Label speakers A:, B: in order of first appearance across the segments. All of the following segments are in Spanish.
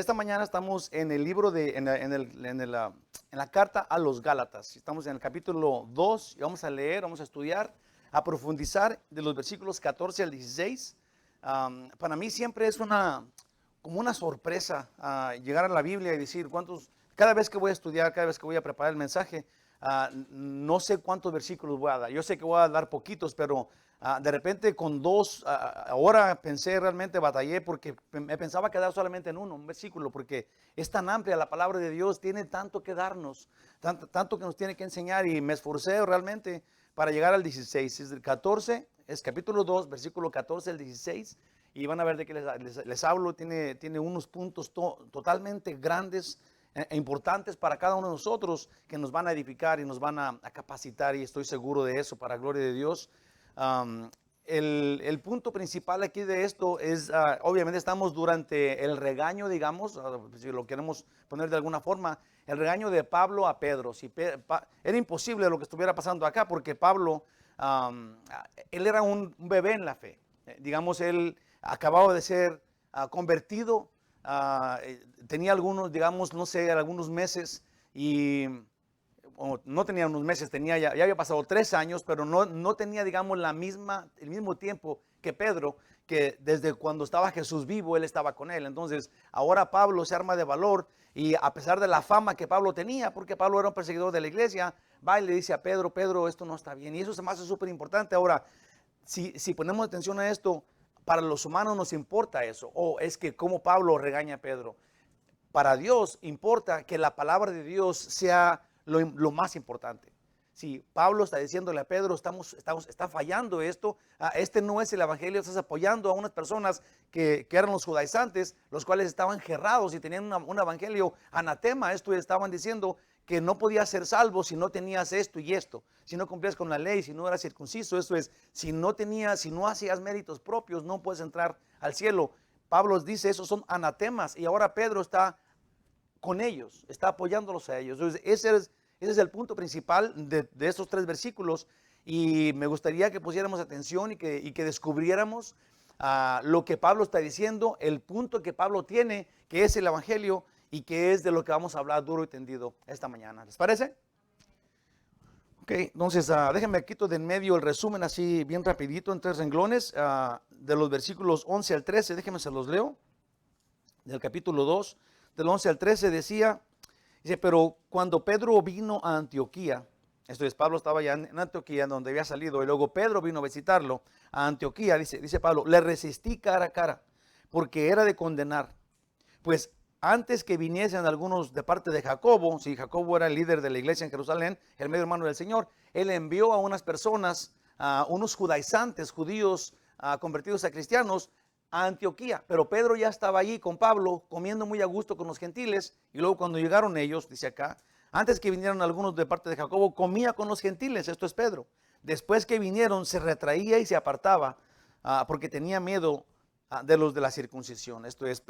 A: Esta mañana estamos en el libro en la carta a los Gálatas. Estamos en el capítulo 2 y vamos a leer, vamos a estudiar, a profundizar de los versículos 14 al 16. Para mí siempre es como una sorpresa llegar a la Biblia y decir cada vez que voy a estudiar, cada vez que voy a preparar el mensaje, no sé cuántos versículos voy a dar. Yo sé que voy a dar poquitos, pero de repente con dos, ahora realmente batallé porque me pensaba quedar solamente en un versículo, porque es tan amplia la palabra de Dios, tiene tanto que darnos, tanto que nos tiene que enseñar, y me esforcé realmente para llegar al 16. Es el 14, es capítulo 2, versículo 14 al 16, y van a ver de qué les hablo. Tiene unos puntos totalmente grandes e importantes para cada uno de nosotros, que nos van a edificar y nos van a capacitar, y estoy seguro de eso, para gloria de Dios. El punto principal aquí de esto es, obviamente estamos durante el regaño, digamos, si lo queremos poner de alguna forma, el regaño de Pablo a Pedro. Era imposible lo que estuviera pasando acá, porque Pablo, él era un bebé en la fe. Digamos, él acababa de ser convertido, tenía algunos, digamos, no sé, algunos meses, y no tenía unos meses, ya había pasado 3 años, pero no tenía, digamos, el mismo tiempo que Pedro, que desde cuando estaba Jesús vivo, él estaba con él. Entonces, ahora Pablo se arma de valor, y a pesar de la fama que Pablo tenía, porque Pablo era un perseguidor de la iglesia, va y le dice a Pedro: Pedro, esto no está bien. Y eso se me hace súper importante. Ahora, si ponemos atención a esto, para los humanos nos importa eso. Es que como Pablo regaña a Pedro. Para Dios importa que la palabra de Dios sea lo más importante. Si Pablo está diciéndole a Pedro: está fallando esto, este no es el evangelio, estás apoyando a unas personas que eran los judaizantes, los cuales estaban cerrados y tenían un evangelio anatema. Esto estaban diciendo que no podías ser salvo si no tenías esto y esto, si no cumplías con la ley, si no eras circunciso. Esto es, si no hacías méritos propios, no puedes entrar al cielo. Pablo dice: esos son anatemas, y ahora Pedro está con ellos, está apoyándolos a ellos. Entonces, ese es el punto principal de estos 3 versículos, y me gustaría que pusiéramos atención y que descubriéramos lo que Pablo está diciendo, el punto que Pablo tiene, que es el evangelio, y que es de lo que vamos a hablar duro y tendido esta mañana. ¿Les parece? Ok, entonces déjenme quito de en medio el resumen así bien rapidito en 3 renglones, de los versículos 11 al 13. Déjenme se los leo, del capítulo 2, del 11 al 13. Dice: pero cuando Pedro vino a Antioquía, esto es, Pablo estaba ya en Antioquía, donde había salido, y luego Pedro vino a visitarlo a Antioquía. Dice Pablo: le resistí cara a cara, porque era de condenar, pues antes que viniesen algunos de parte de Jacobo, si Jacobo era el líder de la iglesia en Jerusalén, el medio hermano del Señor, él envió a unas personas, unos judaizantes, judíos convertidos a cristianos, a Antioquía. Pero Pedro ya estaba allí con Pablo, comiendo muy a gusto con los gentiles. Y luego, cuando llegaron ellos, dice acá, antes que vinieran algunos de parte de Jacobo, comía con los gentiles. Esto es Pedro. Después que vinieron, se retraía y se apartaba, porque tenía miedo de los de la circuncisión. Esto es,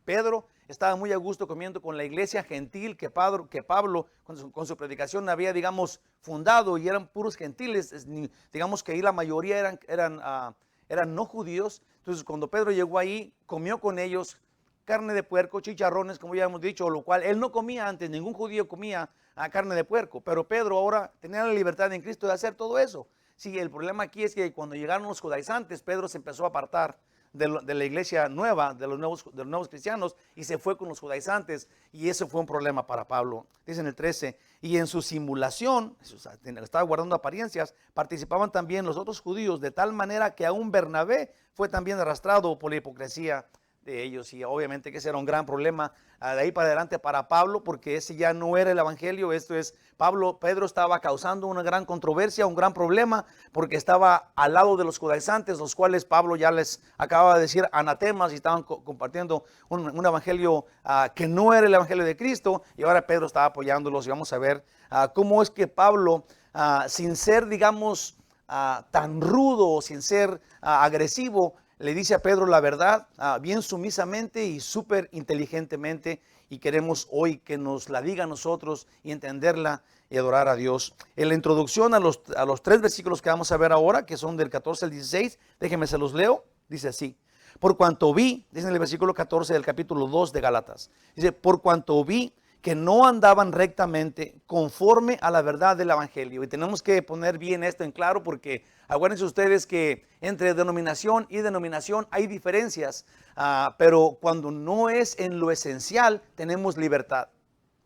A: Pedro estaba muy a gusto comiendo con la iglesia gentil que Pablo con su predicación había, digamos, fundado, y eran puros gentiles. Digamos que ahí la mayoría eran no judíos. Entonces, cuando Pedro llegó ahí, comió con ellos carne de puerco, chicharrones, como ya hemos dicho, lo cual él no comía antes. Ningún judío comía carne de puerco, pero Pedro ahora tenía la libertad en Cristo de hacer todo eso. Sí, el problema aquí es que cuando llegaron los judaizantes, Pedro se empezó a apartar de la iglesia nueva, de los nuevos cristianos, y se fue con los judaizantes, y eso fue un problema para Pablo. Dice en el 13: y en su simulación, estaba guardando apariencias, participaban también los otros judíos, de tal manera que aún Bernabé fue también arrastrado por la hipocresía de ellos. Y obviamente que ese era un gran problema de ahí para adelante para Pablo, porque ese ya no era el evangelio. Esto es, Pedro estaba causando una gran controversia, un gran problema, porque estaba al lado de los judaizantes, los cuales Pablo ya les acababa de decir anatemas, y estaban compartiendo un evangelio que no era el evangelio de Cristo, y ahora Pedro estaba apoyándolos. Y vamos a ver cómo es que Pablo, sin ser, digamos, tan rudo, sin ser agresivo, le dice a Pedro la verdad, bien sumisamente y súper inteligentemente, y queremos hoy que nos la diga a nosotros y entenderla y adorar a Dios. En la introducción a los 3 versículos que vamos a ver ahora, que son del 14 al 16, déjenme se los leo, dice así: por cuanto vi, dice en el versículo 14 del capítulo 2 de Gálatas, dice, por cuanto vi que no andaban rectamente conforme a la verdad del evangelio. Y tenemos que poner bien esto en claro, porque acuérdense ustedes que entre denominación y denominación hay diferencias, pero cuando no es en lo esencial, tenemos libertad.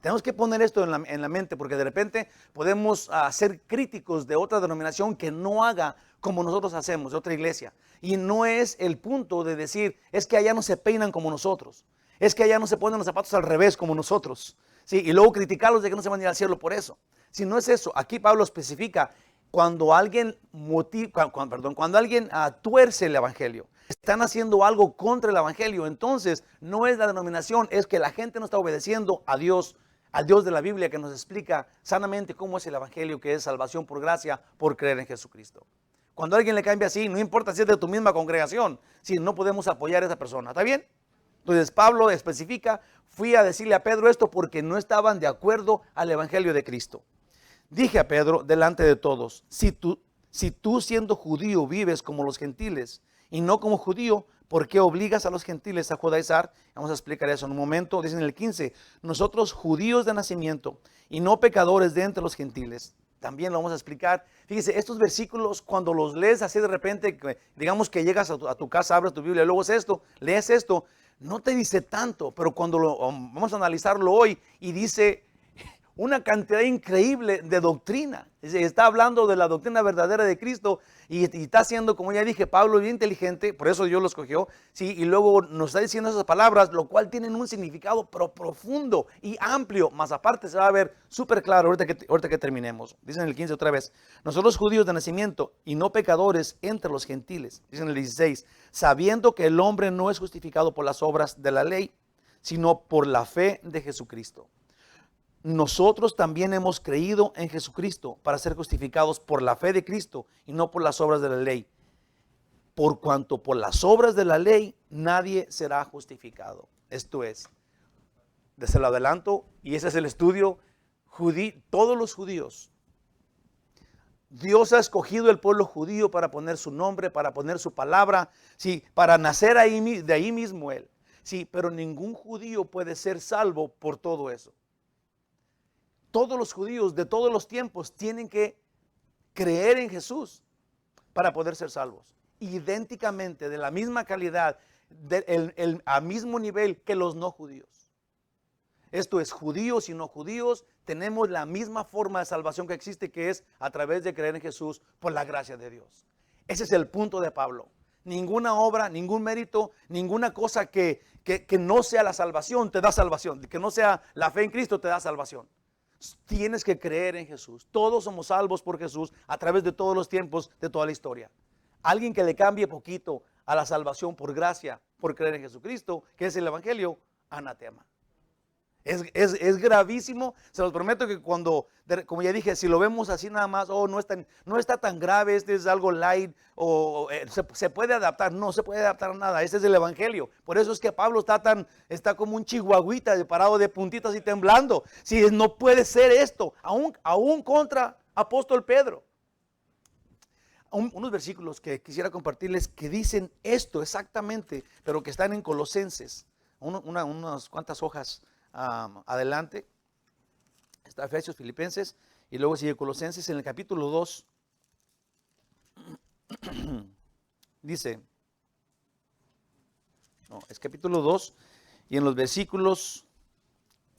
A: Tenemos que poner esto en la mente, porque de repente podemos ser críticos de otra denominación que no haga como nosotros hacemos, de otra iglesia. Y no es el punto de decir, es que allá no se peinan como nosotros, es que allá no se ponen los zapatos al revés como nosotros, ¿sí? Y luego criticarlos de que no se van a ir al cielo por eso. Si no es eso, aquí Pablo especifica cuando alguien tuerce el evangelio, están haciendo algo contra el evangelio, entonces no es la denominación, es que la gente no está obedeciendo a Dios, al Dios de la Biblia, que nos explica sanamente cómo es el evangelio, que es salvación por gracia, por creer en Jesucristo. Cuando alguien le cambia así, no importa si es de tu misma congregación, si no podemos apoyar a esa persona, ¿está bien? Entonces Pablo especifica, fui a decirle a Pedro esto porque no estaban de acuerdo al evangelio de Cristo. Dije a Pedro delante de todos, si tú siendo judío vives como los gentiles y no como judío, ¿por qué obligas a los gentiles a judaizar? Vamos a explicar eso en un momento. Dice en el 15, nosotros judíos de nacimiento y no pecadores de entre los gentiles. También lo vamos a explicar. Fíjese, estos versículos cuando los lees así de repente, digamos que llegas a tu casa, abres tu Biblia, luego es esto, lees esto, no te dice tanto, pero cuando vamos a analizarlo hoy y dice una cantidad increíble de doctrina. Está hablando de la doctrina verdadera de Cristo y está haciendo, como ya dije, Pablo bien inteligente, por eso Dios lo escogió, ¿sí? Y luego nos está diciendo esas palabras, lo cual tienen un significado pero profundo y amplio, más aparte se va a ver súper claro ahorita que terminemos. Dice en el 15 otra vez, nosotros judíos de nacimiento y no pecadores entre los gentiles. Dice en el 16, sabiendo que el hombre no es justificado por las obras de la ley, sino por la fe de Jesucristo. Nosotros también hemos creído en Jesucristo para ser justificados por la fe de Cristo y no por las obras de la ley. Por cuanto por las obras de la ley nadie será justificado. Esto es, desde el adelanto, y ese es el estudio, todos los judíos. Dios ha escogido el pueblo judío para poner su nombre, para poner su palabra, sí, para nacer de ahí mismo Él. Sí, pero ningún judío puede ser salvo por todo eso. Todos los judíos de todos los tiempos tienen que creer en Jesús para poder ser salvos. Idénticamente, de la misma calidad, al mismo nivel que los no judíos. Esto es, judíos y no judíos, tenemos la misma forma de salvación que existe, que es a través de creer en Jesús por la gracia de Dios. Ese es el punto de Pablo. Ninguna obra, ningún mérito, ninguna cosa que no sea la salvación te da salvación. Que no sea la fe en Cristo te da salvación. Tienes que creer en Jesús. Todos somos salvos por Jesús a través de todos los tiempos, de toda la historia. Alguien que le cambie poquito a la salvación por gracia, por creer en Jesucristo, que es el evangelio, anatema. Es gravísimo. Se los prometo que cuando, como ya dije, si lo vemos así nada más, no está tan grave, este es algo light, se puede adaptar. No se puede adaptar a nada. Este es el evangelio. Por eso es que Pablo está como un chihuahuita parado de puntitas y temblando. Si no puede ser esto, aún contra apóstol Pedro. Unos versículos que quisiera compartirles que dicen esto exactamente, pero que están en Colosenses, unas cuantas hojas adelante. Está Efesios, Filipenses y luego sigue Colosenses en el capítulo 2. Dice, es capítulo 2 y en los versículos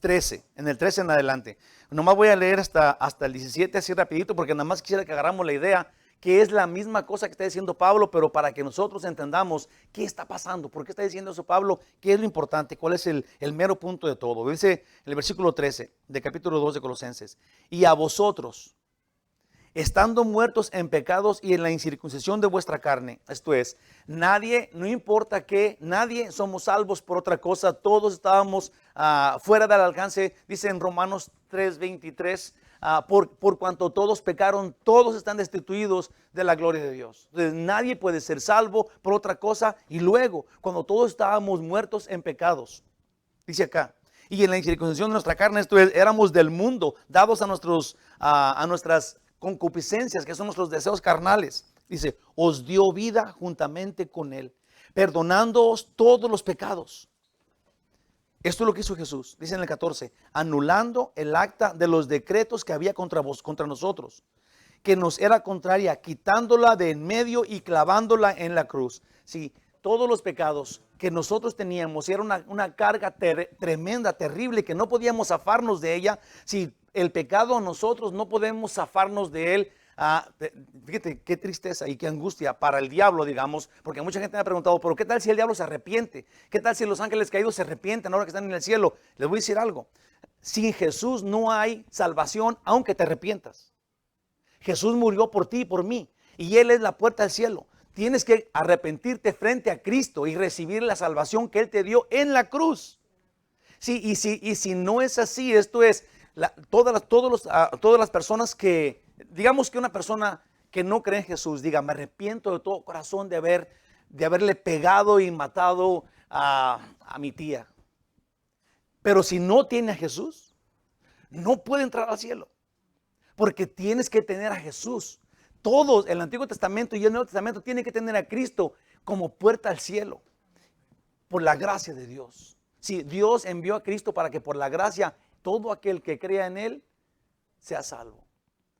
A: 13, en el 13 en adelante. Nomás voy a leer hasta el 17 así rapidito, porque nada más quisiera que agarramos la idea que es la misma cosa que está diciendo Pablo, pero para que nosotros entendamos qué está pasando, por qué está diciendo eso Pablo, qué es lo importante, cuál es el mero punto de todo. Dice el versículo 13 de capítulo 2 de Colosenses, y a vosotros, estando muertos en pecados y en la incircuncisión de vuestra carne, esto es, nadie, no importa qué, nadie somos salvos por otra cosa, todos estábamos fuera del alcance, dice en Romanos 3:23, por cuanto todos pecaron, todos están destituidos de la gloria de Dios. Entonces nadie puede ser salvo por otra cosa. Y luego, cuando todos estábamos muertos en pecados, dice acá, y en la incircuncisión de nuestra carne, esto es, éramos del mundo, dados a nuestras concupiscencias, que son nuestros deseos carnales. Dice, os dio vida juntamente con Él, perdonándoos todos los pecados. Esto es lo que hizo Jesús, dice en el 14, anulando el acta de los decretos que había contra nosotros, que nos era contraria, quitándola de en medio y clavándola en la cruz. Sí, todos los pecados que nosotros teníamos, era una carga tremenda, terrible, que no podíamos zafarnos de ella. Si el pecado nosotros no podemos zafarnos de él, fíjate qué tristeza y qué angustia para el diablo, digamos, porque mucha gente me ha preguntado, pero ¿qué tal si el diablo se arrepiente? ¿Qué tal si los ángeles caídos se arrepienten ahora que están en el cielo? Les voy a decir algo, sin Jesús no hay salvación aunque te arrepientas. Jesús murió por ti y por mí, y Él es la puerta al cielo. Tienes que arrepentirte frente a Cristo y recibir la salvación que Él te dio en la cruz. Sí, y si no es así, esto es, todas las personas que, digamos que una persona que no cree en Jesús, diga, me arrepiento de todo corazón de haberle pegado y matado a mi tía. Pero si no tiene a Jesús, no puede entrar al cielo. Porque tienes que tener a Jesús. Todos, el Antiguo Testamento y el Nuevo Testamento, tienen que tener a Cristo como puerta al cielo. Por la gracia de Dios. Si Dios envió a Cristo para que por la gracia todo aquel que crea en Él sea salvo.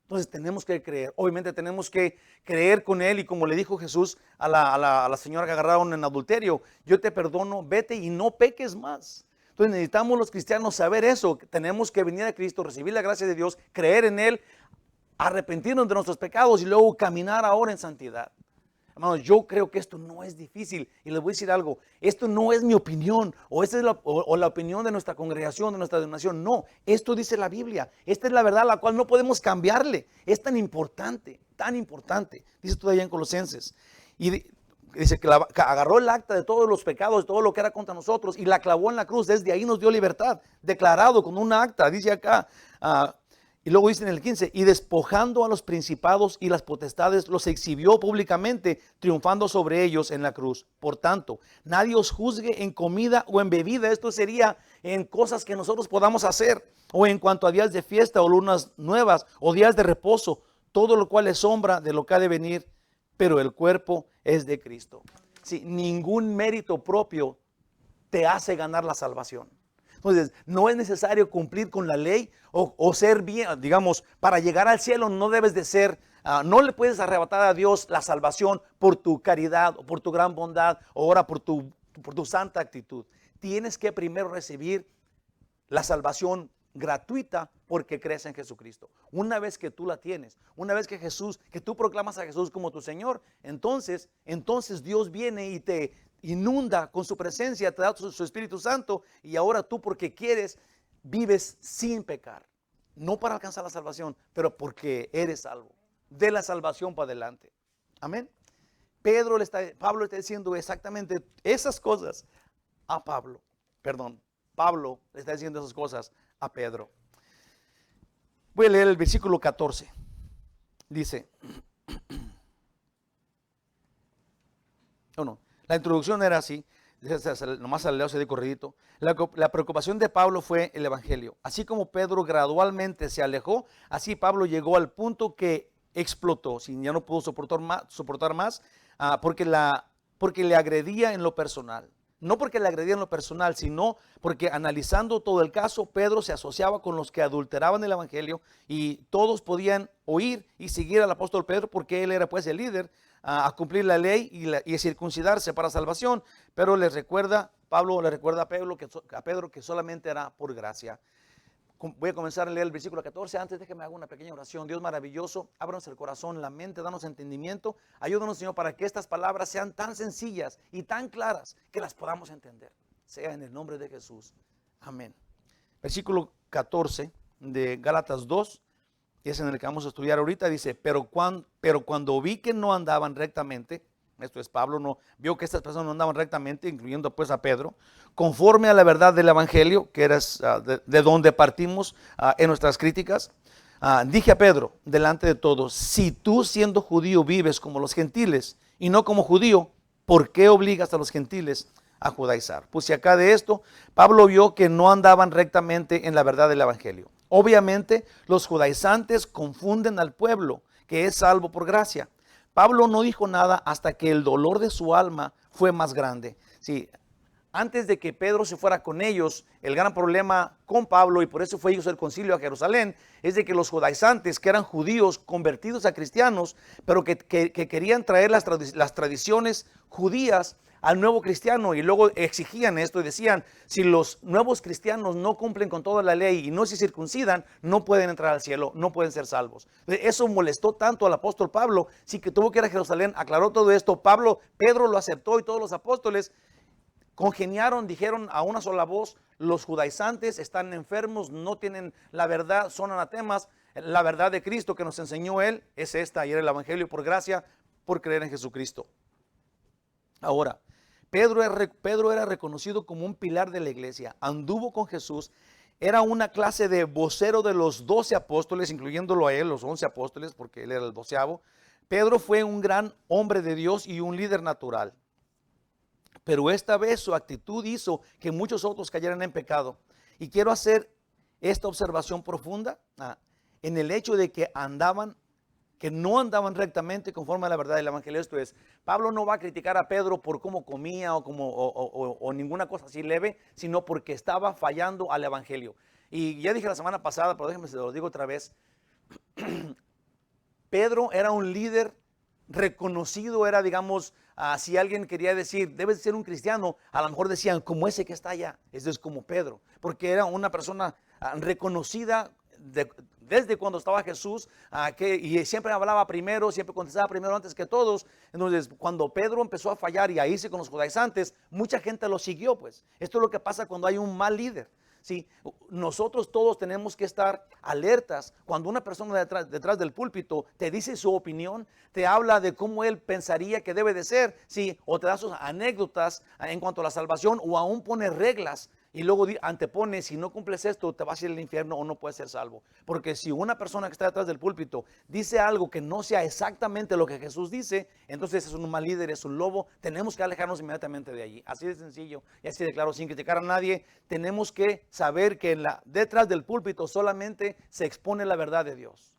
A: Entonces tenemos que creer. Obviamente tenemos que creer con Él. Y como le dijo Jesús a la señora que agarraron en adulterio, yo te perdono, vete y no peques más. Entonces necesitamos los cristianos saber eso. Tenemos que venir a Cristo, recibir la gracia de Dios, creer en Él, arrepentirnos de nuestros pecados y luego caminar ahora en santidad. Hermanos, yo creo que esto no es difícil. Y les voy a decir algo, esto no es mi opinión o esta es la opinión de nuestra congregación, de nuestra denominación. No, esto dice la Biblia. Esta es la verdad, la cual no podemos cambiarle. Es tan importante, tan importante. Dice todavía en Colosenses. Y dice que agarró el acta de todos los pecados, de todo lo que era contra nosotros y la clavó en la cruz. Desde ahí nos dio libertad, declarado con un acta, dice acá. Y luego dice en el 15, y despojando a los principados y las potestades, los exhibió públicamente, triunfando sobre ellos en la cruz. Por tanto, nadie os juzgue en comida o en bebida. Esto sería en cosas que nosotros podamos hacer, o en cuanto a días de fiesta o lunas nuevas o días de reposo, todo lo cual es sombra de lo que ha de venir, pero el cuerpo es de Cristo. Sí, ningún mérito propio te hace ganar la salvación. Entonces, no es necesario cumplir con la ley o ser bien, digamos, para llegar al cielo no debes de ser, no le puedes arrebatar a Dios la salvación por tu caridad o por tu gran bondad o ahora por tu santa actitud. Tienes que primero recibir la salvación gratuita porque crees en Jesucristo. Una vez que tú la tienes, una vez que tú proclamas a Jesús como tu Señor, entonces Dios viene y te inunda con su presencia, te da su Espíritu Santo y ahora tú porque quieres vives sin pecar. No para alcanzar la salvación, pero porque eres salvo. De la salvación para adelante. Amén. Pablo le está diciendo exactamente esas cosas a Pablo. Pablo le está diciendo esas cosas a Pedro. Voy a leer el versículo 14. Dice, la introducción era así, nomás al leo se de corridito. La preocupación de Pablo fue el evangelio. Así como Pedro gradualmente se alejó, así Pablo llegó al punto que explotó, ya no pudo soportar más porque le agredía en lo personal. No porque le agredía en lo personal, sino porque analizando todo el caso, Pedro se asociaba con los que adulteraban el evangelio y todos podían oír y seguir al apóstol Pedro porque él era pues el líder a cumplir la ley y circuncidarse para salvación. Pero Pablo le recuerda a Pedro que solamente era por gracia. Voy a comenzar a leer el versículo 14. Antes déjeme hacer una pequeña oración. Dios maravilloso, ábranos el corazón, la mente, danos entendimiento. Ayúdanos, Señor, para que estas palabras sean tan sencillas y tan claras que las podamos entender. Sea en el nombre de Jesús. Amén. Versículo 14 de Gálatas 2, y es en el que vamos a estudiar ahorita. Dice, pero cuando vi que no andaban rectamente, esto es Pablo, vio que estas personas no andaban rectamente, incluyendo pues a Pedro, conforme a la verdad del evangelio, que era de donde partimos en nuestras críticas. Dije a Pedro, delante de todos, si tú siendo judío vives como los gentiles y no como judío, ¿por qué obligas a los gentiles a judaizar? Pues si acá de esto, Pablo vio que no andaban rectamente en la verdad del evangelio. Obviamente, los judaizantes confunden al pueblo que es salvo por gracia. Pablo no dijo nada hasta que el dolor de su alma fue más grande. Sí, antes de que Pedro se fuera con ellos, el gran problema con Pablo, y por eso fue ellos el concilio a Jerusalén, es de que los judaizantes, que eran judíos convertidos a cristianos, pero que querían traer las tradiciones judías al nuevo cristiano, y luego exigían esto y decían, si los nuevos cristianos no cumplen con toda la ley y no se circuncidan, no pueden entrar al cielo, no pueden ser salvos. Eso molestó tanto al apóstol Pablo, sí que tuvo que ir a Jerusalén, aclaró todo esto. Pedro lo aceptó, y todos los apóstoles congeniaron, dijeron a una sola voz, los judaizantes están enfermos, no tienen la verdad, son anatemas. La verdad de Cristo que nos enseñó Él es esta, y era el evangelio por gracia, por creer en Jesucristo. Ahora, Pedro era reconocido como un pilar de la iglesia, anduvo con Jesús, era una clase de vocero de los 12 apóstoles, incluyéndolo a él, los 11 apóstoles, porque él era el 12avo. Pedro fue un gran hombre de Dios y un líder natural. Pero esta vez su actitud hizo que muchos otros cayeran en pecado. Y quiero hacer esta observación profunda en el hecho de que no andaban rectamente conforme a la verdad del evangelio. Esto es, Pablo no va a criticar a Pedro por cómo comía o ninguna cosa así leve, sino porque estaba fallando al evangelio. Y ya dije la semana pasada, pero déjenme se lo digo otra vez. Pedro era un líder reconocido, era, digamos, si alguien quería decir, debes ser un cristiano, a lo mejor decían, como ese que está allá. Eso es como Pedro, porque era una persona reconocida desde cuando estaba Jesús, y siempre hablaba primero, siempre contestaba primero antes que todos. Entonces, cuando Pedro empezó a fallar y a irse con los judaizantes, mucha gente lo siguió, pues. Esto es lo que pasa cuando hay un mal líder. Sí, nosotros todos tenemos que estar alertas cuando una persona detrás del púlpito te dice su opinión, te habla de cómo él pensaría que debe de ser, sí, o te da sus anécdotas en cuanto a la salvación, o aún pone reglas y luego antepone, si no cumples esto te vas a ir al infierno o no puedes ser salvo. Porque si una persona que está detrás del púlpito dice algo que no sea exactamente lo que Jesús dice, entonces es un mal líder, es un lobo. Tenemos que alejarnos inmediatamente de allí. Así de sencillo y así de claro, sin criticar a nadie. Tenemos que saber que detrás del púlpito solamente se expone la verdad de Dios.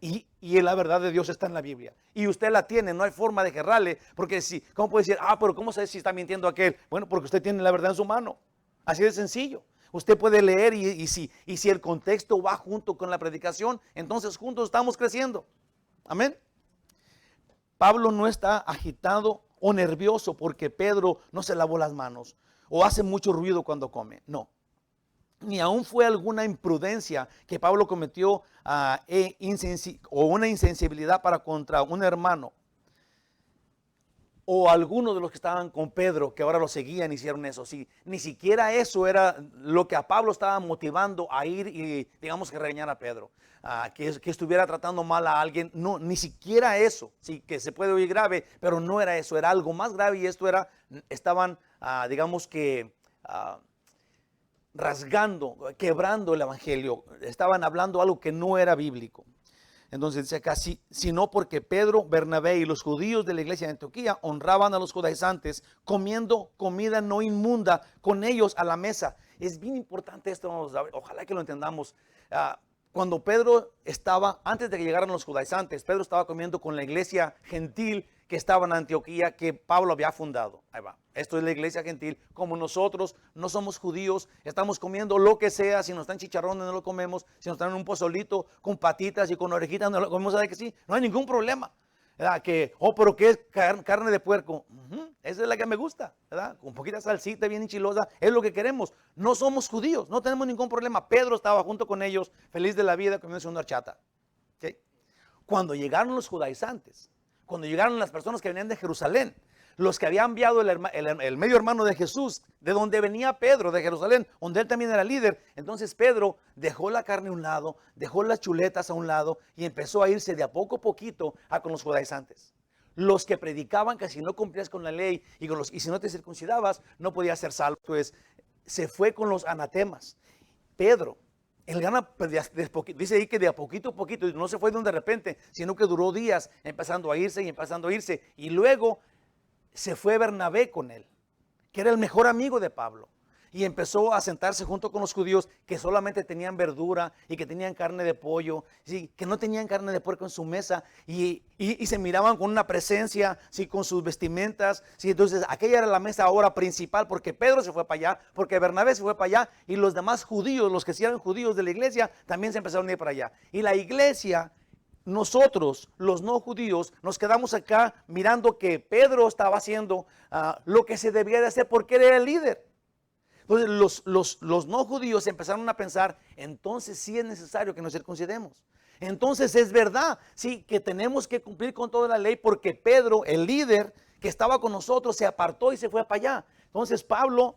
A: Y la verdad de Dios está en la Biblia. Y usted la tiene, no hay forma de errarle. Porque ¿cómo puede decir, pero cómo sabe si está mintiendo aquel? Bueno, porque usted tiene la verdad en su mano. Así de sencillo. Usted puede leer y si el contexto va junto con la predicación, entonces juntos estamos creciendo. Amén. Pablo no está agitado o nervioso porque Pedro no se lavó las manos o hace mucho ruido cuando come. No. Ni aún fue alguna imprudencia que Pablo cometió o una insensibilidad para contra un hermano. O algunos de los que estaban con Pedro, que ahora lo seguían, hicieron eso. Sí, ni siquiera eso era lo que a Pablo estaba motivando a ir y, digamos, que regañar a Pedro. Que estuviera tratando mal a alguien. No, ni siquiera eso. Sí, que se puede oír grave, pero no era eso. Era algo más grave, y esto era, estaban, digamos que, rasgando, quebrando el evangelio. Estaban hablando algo que no era bíblico. Entonces dice acá, sino porque Pedro, Bernabé y los judíos de la iglesia de Antioquía honraban a los judaizantes comiendo comida no inmunda con ellos a la mesa. Es bien importante esto, ojalá que lo entendamos. Cuando Pedro estaba, antes de que llegaran los judaizantes, Pedro estaba comiendo con la iglesia gentil que estaba en Antioquía, que Pablo había fundado. Ahí va. Esto es la iglesia gentil. Como nosotros no somos judíos, estamos comiendo lo que sea. Si nos están chicharrones, no lo comemos. Si nos están en un pozolito con patitas y con orejitas, no lo comemos. ¿Sabe que sí? No hay ningún problema. ¿Verdad? Pero ¿qué es carne de puerco? Esa es la que me gusta, ¿verdad? Con poquita salsita bien enchilosa, es lo que queremos. No somos judíos, no tenemos ningún problema. Pedro estaba junto con ellos, feliz de la vida, comiendo una horchata. ¿Okay? Cuando llegaron los judaizantes, cuando llegaron las personas que venían de Jerusalén, los que había enviado el medio hermano de Jesús, de donde venía Pedro, de Jerusalén, donde él también era líder. Entonces Pedro dejó la carne a un lado, dejó las chuletas a un lado y empezó a irse de a poquito con los judaizantes. Los que predicaban que si no cumplías con la ley y si no te circuncidabas, no podías ser salvo. Entonces se fue con los anatemas. Pedro, dice ahí que de a poquito, no se fue de repente, sino que duró días empezando a irse. Y luego se fue Bernabé con él, que era el mejor amigo de Pablo. y empezó a sentarse junto con los judíos que solamente tenían verdura y que tenían carne de pollo, ¿sí? Que no tenían carne de puerco en su mesa y se miraban con una presencia, ¿sí? Con sus vestimentas, ¿sí? Entonces aquella era la mesa ahora principal porque Pedro se fue para allá, porque Bernabé se fue para allá y los demás judíos, los que sí eran judíos de la iglesia, también se empezaron a ir para allá. Y la iglesia, nosotros, los no judíos, nos quedamos acá mirando que Pedro estaba haciendo lo que se debía de hacer porque él era el líder. Entonces los no judíos empezaron a pensar, entonces sí es necesario que nos circuncidemos. Entonces es verdad, sí, que tenemos que cumplir con toda la ley porque Pedro, el líder que estaba con nosotros, se apartó y se fue para allá. Entonces Pablo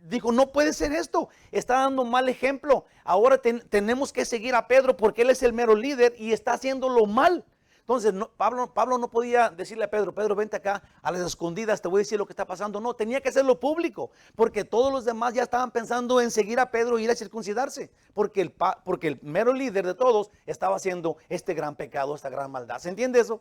A: dijo, no puede ser esto, está dando un mal ejemplo. Ahora tenemos que seguir a Pedro porque él es el mero líder y está haciéndolo mal. Entonces Pablo no podía decirle a Pedro, Pedro, vente acá a las escondidas, te voy a decir lo que está pasando. No, tenía que hacerlo público, porque todos los demás ya estaban pensando en seguir a Pedro e ir a circuncidarse, porque el mero líder de todos estaba haciendo este gran pecado, esta gran maldad. ¿Se entiende eso?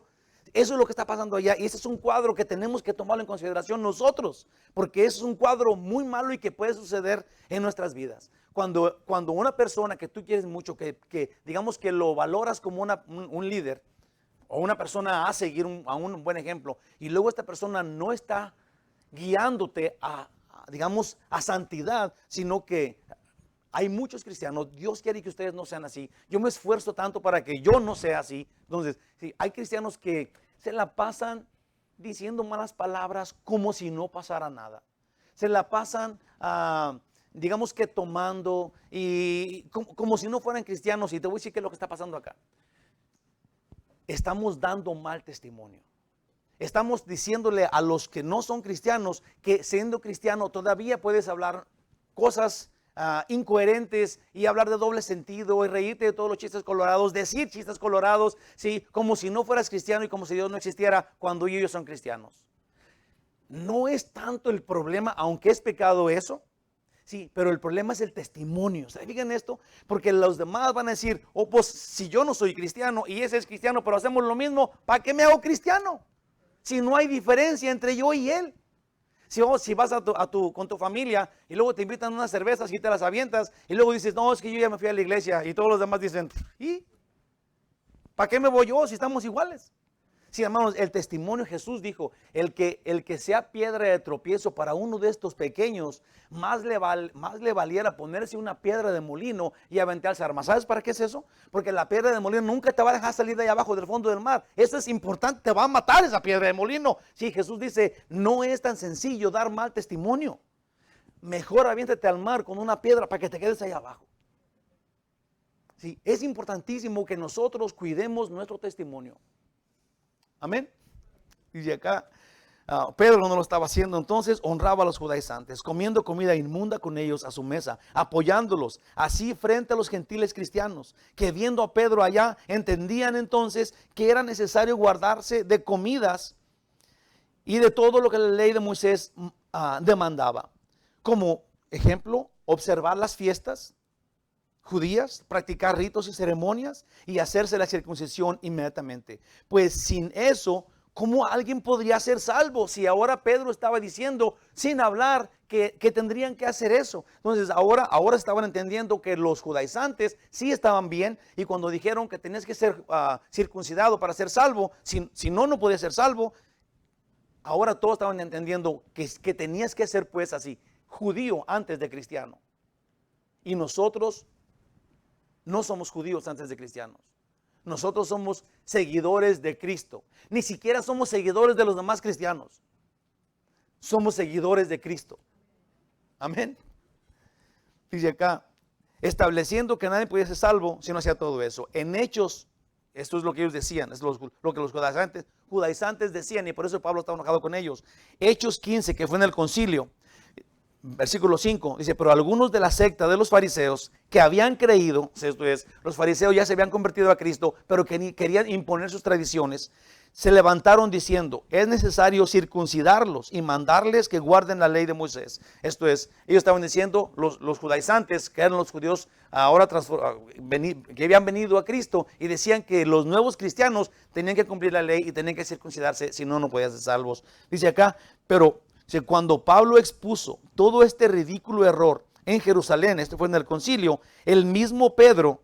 A: Eso es lo que está pasando allá y ese es un cuadro que tenemos que tomarlo en consideración nosotros, porque eso es un cuadro muy malo y que puede suceder en nuestras vidas. Cuando una persona que tú quieres mucho, que digamos que lo valoras como un líder, o una persona a seguir a un buen ejemplo, y luego esta persona no está guiándote digamos, a santidad, sino que hay muchos cristianos, Dios quiere que ustedes no sean así. Yo me esfuerzo tanto para que yo no sea así. Entonces, sí, hay cristianos que se la pasan diciendo malas palabras como si no pasara nada. Se la pasan, digamos que tomando, y como si no fueran cristianos. Y te voy a decir qué es lo que está pasando acá. Estamos dando mal testimonio. Estamos diciéndole a los que no son cristianos que siendo cristiano todavía puedes hablar cosas incoherentes y hablar de doble sentido y reírte de todos los chistes colorados, decir chistes colorados, ¿sí? Como si no fueras cristiano y como si Dios no existiera cuando ellos son cristianos. No es tanto el problema, aunque es pecado eso. Sí, pero el problema es el testimonio. ¿Se fijan esto? Porque los demás van a decir, oh, pues si yo no soy cristiano y ese es cristiano, pero hacemos lo mismo, ¿para qué me hago cristiano? Si no hay diferencia entre yo y él. Si vas con tu familia y luego te invitan unas cervezas y te las avientas y luego dices, no, es que yo ya me fui a la iglesia y todos los demás dicen, ¿y? ¿Para qué me voy yo si estamos iguales? Sí, hermanos, el testimonio, Jesús dijo, el que sea piedra de tropiezo para uno de estos pequeños, más le valiera ponerse una piedra de molino y aventarse armas. ¿Sabes para qué es eso? Porque la piedra de molino nunca te va a dejar salir de ahí abajo del fondo del mar. Eso es importante, te va a matar esa piedra de molino. Sí, Jesús dice, no es tan sencillo dar mal testimonio. Mejor aviéntate al mar con una piedra para que te quedes ahí abajo. Sí, es importantísimo que nosotros cuidemos nuestro testimonio. Amén. Y acá Pedro no lo estaba haciendo. Entonces honraba a los judaizantes, comiendo comida inmunda con ellos a su mesa, apoyándolos así frente a los gentiles cristianos, que viendo a Pedro allá, entendían entonces que era necesario guardarse de comidas y de todo lo que la ley de Moisés demandaba. Como ejemplo, observar las fiestas judías, practicar ritos y ceremonias y hacerse la circuncisión inmediatamente. Pues sin eso, ¿cómo alguien podría ser salvo? Si ahora Pedro estaba diciendo sin hablar que tendrían que hacer eso. Entonces ahora estaban entendiendo que los judaizantes sí estaban bien, y cuando dijeron que tenías que ser circuncidado para ser salvo, si no, no podías ser salvo. Ahora todos estaban entendiendo que tenías que ser pues así, judío antes de cristiano. Y nosotros no somos judíos antes de cristianos. Nosotros somos seguidores de Cristo. Ni siquiera somos seguidores de los demás cristianos. Somos seguidores de Cristo. Amén. Dice acá, estableciendo que nadie podía ser salvo si no hacía todo eso. En Hechos, esto es lo que ellos decían, es lo que los judaizantes decían, y por eso Pablo estaba enojado con ellos. Hechos 15, que fue en el concilio. Versículo 5, dice, pero algunos de la secta de los fariseos que habían creído, esto es, los fariseos ya se habían convertido a Cristo, pero que querían imponer sus tradiciones, se levantaron diciendo, es necesario circuncidarlos y mandarles que guarden la ley de Moisés. Esto es, ellos estaban diciendo, los judaizantes, que eran los judíos ahora que habían venido a Cristo, y decían que los nuevos cristianos tenían que cumplir la ley y tenían que circuncidarse, si no, no podían ser salvos. Dice acá, pero sea, cuando Pablo expuso todo este ridículo error en Jerusalén, este fue en el concilio, el mismo Pedro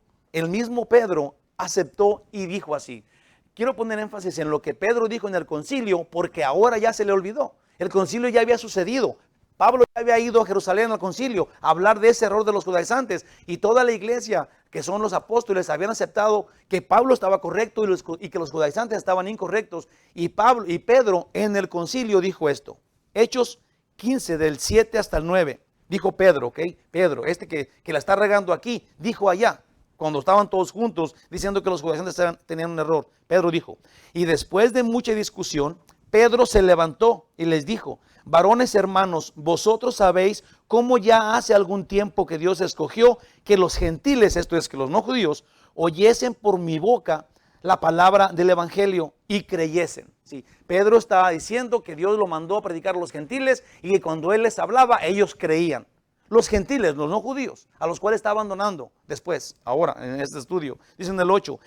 A: aceptó y dijo así. Quiero poner énfasis en lo que Pedro dijo en el concilio, porque ahora ya se le olvidó. El concilio ya había sucedido. Pablo ya había ido a Jerusalén al concilio a hablar de ese error de los judaizantes, y toda la iglesia, que son los apóstoles, habían aceptado que Pablo estaba correcto y que los judaizantes estaban incorrectos. Y Pedro en el concilio dijo esto. Hechos 15 del 7 hasta el 9. Dijo Pedro, ¿ok? Pedro, que la está regando aquí, dijo allá, cuando estaban todos juntos, diciendo que los judaizantes tenían un error. Pedro dijo, y después de mucha discusión, Pedro se levantó y les dijo, varones hermanos, vosotros sabéis cómo ya hace algún tiempo que Dios escogió que los gentiles, esto es, que los no judíos, oyesen por mi boca la palabra del evangelio y creyesen. Sí, Pedro estaba diciendo que Dios lo mandó a predicar a los gentiles y que cuando él les hablaba, ellos creían. Los gentiles, los no judíos, a los cuales está abandonando después, ahora en este estudio, dice en el 8,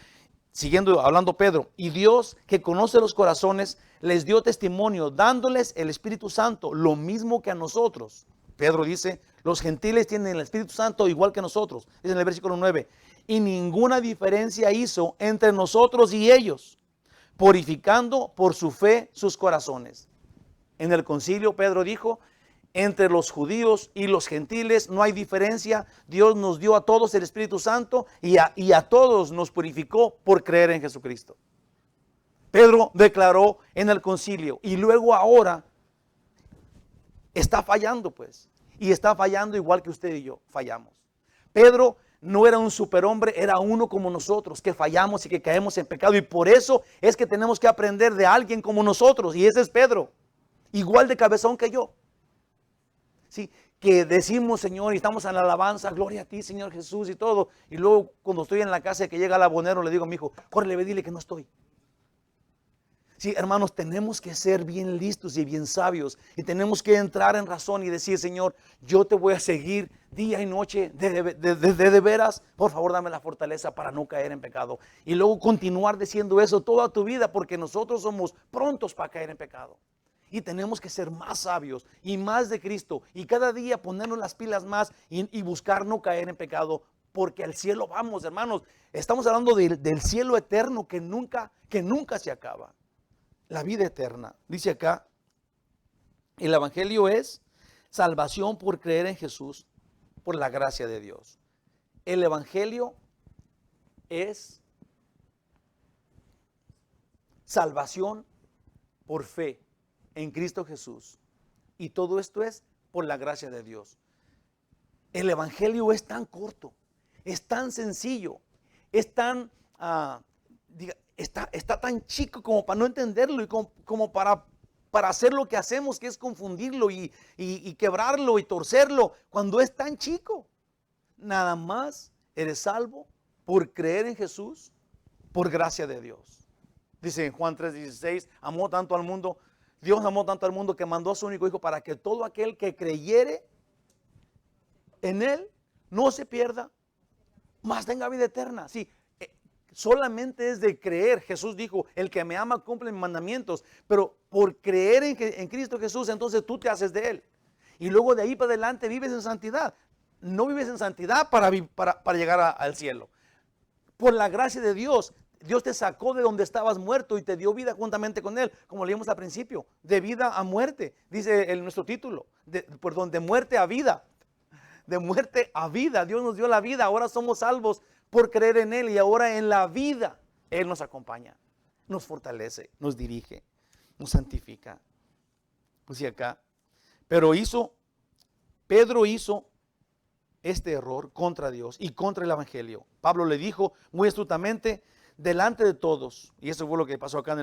A: siguiendo hablando Pedro, y Dios que conoce los corazones, les dio testimonio, dándoles el Espíritu Santo, lo mismo que a nosotros. Pedro dice, los gentiles tienen el Espíritu Santo igual que nosotros, dice en el versículo 9, y ninguna diferencia hizo entre nosotros y ellos, purificando por su fe sus corazones. En el concilio Pedro dijo, entre los judíos y los gentiles no hay diferencia. Dios nos dio a todos el Espíritu Santo y a todos nos purificó por creer en Jesucristo. Pedro declaró en el concilio y luego ahora está fallando pues. Y está fallando igual que usted y yo fallamos. Pedro no era un superhombre, era uno como nosotros que fallamos y que caemos en pecado. Y por eso es que tenemos que aprender de alguien como nosotros. Y ese es Pedro, igual de cabezón que yo. Sí, que decimos, Señor, y estamos en la alabanza, gloria a ti, Señor Jesús y todo. Y luego cuando estoy en la casa que llega el abonero, le digo a mi hijo, córrele, ve, dile que no estoy. Sí, hermanos, tenemos que ser bien listos y bien sabios. Y tenemos que entrar en razón y decir, Señor, yo te voy a seguir día y noche, de veras. Por favor, dame la fortaleza para no caer en pecado. Y luego continuar diciendo eso toda tu vida, porque nosotros somos prontos para caer en pecado. Y tenemos que ser más sabios y más de Cristo. Y cada día ponernos las pilas más y buscar no caer en pecado. Porque al cielo vamos, hermanos. Estamos hablando del cielo eterno que nunca se acaba. La vida eterna. Dice acá, el evangelio es salvación por creer en Jesús, por la gracia de Dios. El evangelio es salvación por fe en Cristo Jesús. Y todo esto es por la gracia de Dios. El evangelio es tan corto, es tan sencillo, es tan, está tan chico como para no entenderlo y como para hacer lo que hacemos, que es confundirlo y quebrarlo y torcerlo, cuando es tan chico. Nada más eres salvo por creer en Jesús, por gracia de Dios. Dice en Juan 3:16, amó tanto al mundo, Dios amó tanto al mundo que mandó a su único hijo para que todo aquel que creyere en él no se pierda, mas tenga vida eterna. Sí, solamente es de creer. Jesús dijo, el que me ama cumple mis mandamientos, pero por creer en Cristo Jesús, entonces tú te haces de él. Y luego de ahí para adelante vives en santidad. No vives en santidad para llegar al cielo. Por la gracia de Dios, Dios te sacó de donde estabas muerto y te dio vida juntamente con él, como leímos al principio, de vida a muerte, dice nuestro título, de muerte a vida, de muerte a vida. Dios nos dio la vida, ahora somos salvos por creer en él y ahora en la vida él nos acompaña, nos fortalece, nos dirige, nos santifica. Pues sí acá, pero Pedro hizo este error contra Dios y contra el evangelio. Pablo le dijo muy astutamente delante de todos, y eso fue lo que pasó acá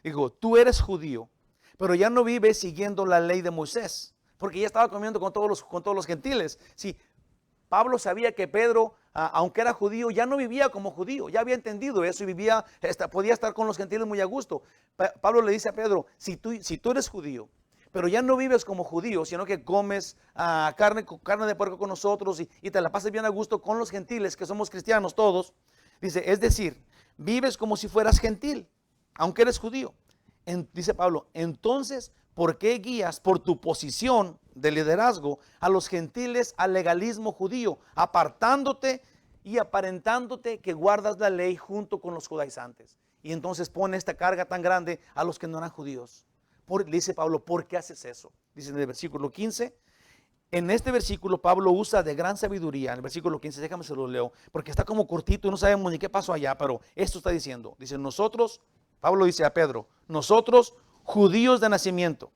A: dijo, tú eres judío, pero ya no vives siguiendo la ley de Moisés, porque ya estaba comiendo con todos los gentiles. Sí, Pablo sabía que Pedro, aunque era judío, ya no vivía como judío, ya había entendido eso y podía estar con los gentiles muy a gusto. Pablo le dice a Pedro, si tú eres judío, pero ya no vives como judío, sino que comes carne de puerco con nosotros y te la pasas bien a gusto con los gentiles, que somos cristianos todos. Dice, es decir, vives como si fueras gentil, aunque eres judío. Dice Pablo, entonces ¿por qué guías por tu posición de liderazgo a los gentiles al legalismo judío, apartándote y aparentándote que guardas la ley junto con los judaizantes? Y entonces pone esta carga tan grande a los que no eran judíos. Dice Pablo, ¿por qué haces eso? Dice en el versículo 15. En este versículo Pablo usa de gran sabiduría. En el versículo 15, déjame se lo leo, porque está como cortito y no sabemos ni qué pasó allá, pero esto está diciendo. Dice, nosotros, Pablo dice a Pedro, nosotros judíos de nacimiento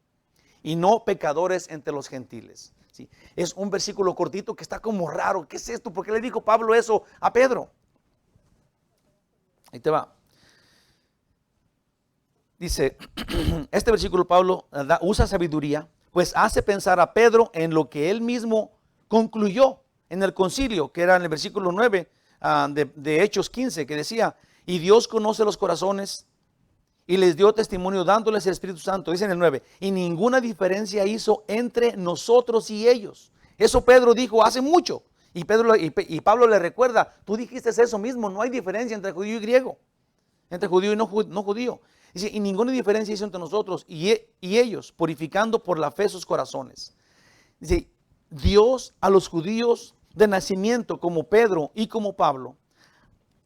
A: y no pecadores entre los gentiles. ¿Sí? Es un versículo cortito que está como raro. ¿Qué es esto? ¿Por qué le dijo Pablo eso a Pedro? Ahí te va. Dice, este versículo Pablo usa sabiduría, pues hace pensar a Pedro en lo que él mismo concluyó en el concilio, que era en el versículo 9 de Hechos 15, que decía, y Dios conoce los corazones y les dio testimonio dándoles el Espíritu Santo, dice en el 9, y ninguna diferencia hizo entre nosotros y ellos. Eso Pedro dijo hace mucho, y Pablo le recuerda, tú dijiste eso mismo, no hay diferencia entre judío y griego, entre judío y no judío. Dice, y ninguna diferencia hizo entre nosotros y ellos, purificando por la fe sus corazones. Dice, Dios a los judíos de nacimiento como Pedro y como Pablo,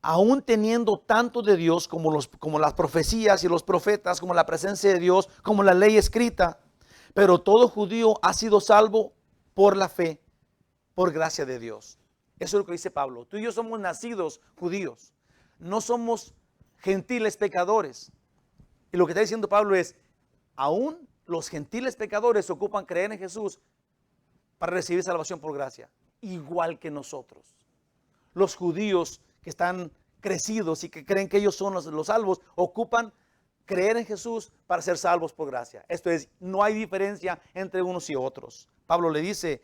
A: aún teniendo tanto de Dios como las profecías y los profetas, como la presencia de Dios, como la ley escrita, pero todo judío ha sido salvo por la fe, por gracia de Dios. Eso es lo que dice Pablo. Tú y yo somos nacidos judíos, no somos gentiles pecadores. Y lo que está diciendo Pablo es, aún los gentiles pecadores ocupan creer en Jesús para recibir salvación por gracia, igual que nosotros. Los judíos que están crecidos y que creen que ellos son los salvos, ocupan creer en Jesús para ser salvos por gracia. Esto es, no hay diferencia entre unos y otros. Pablo le dice,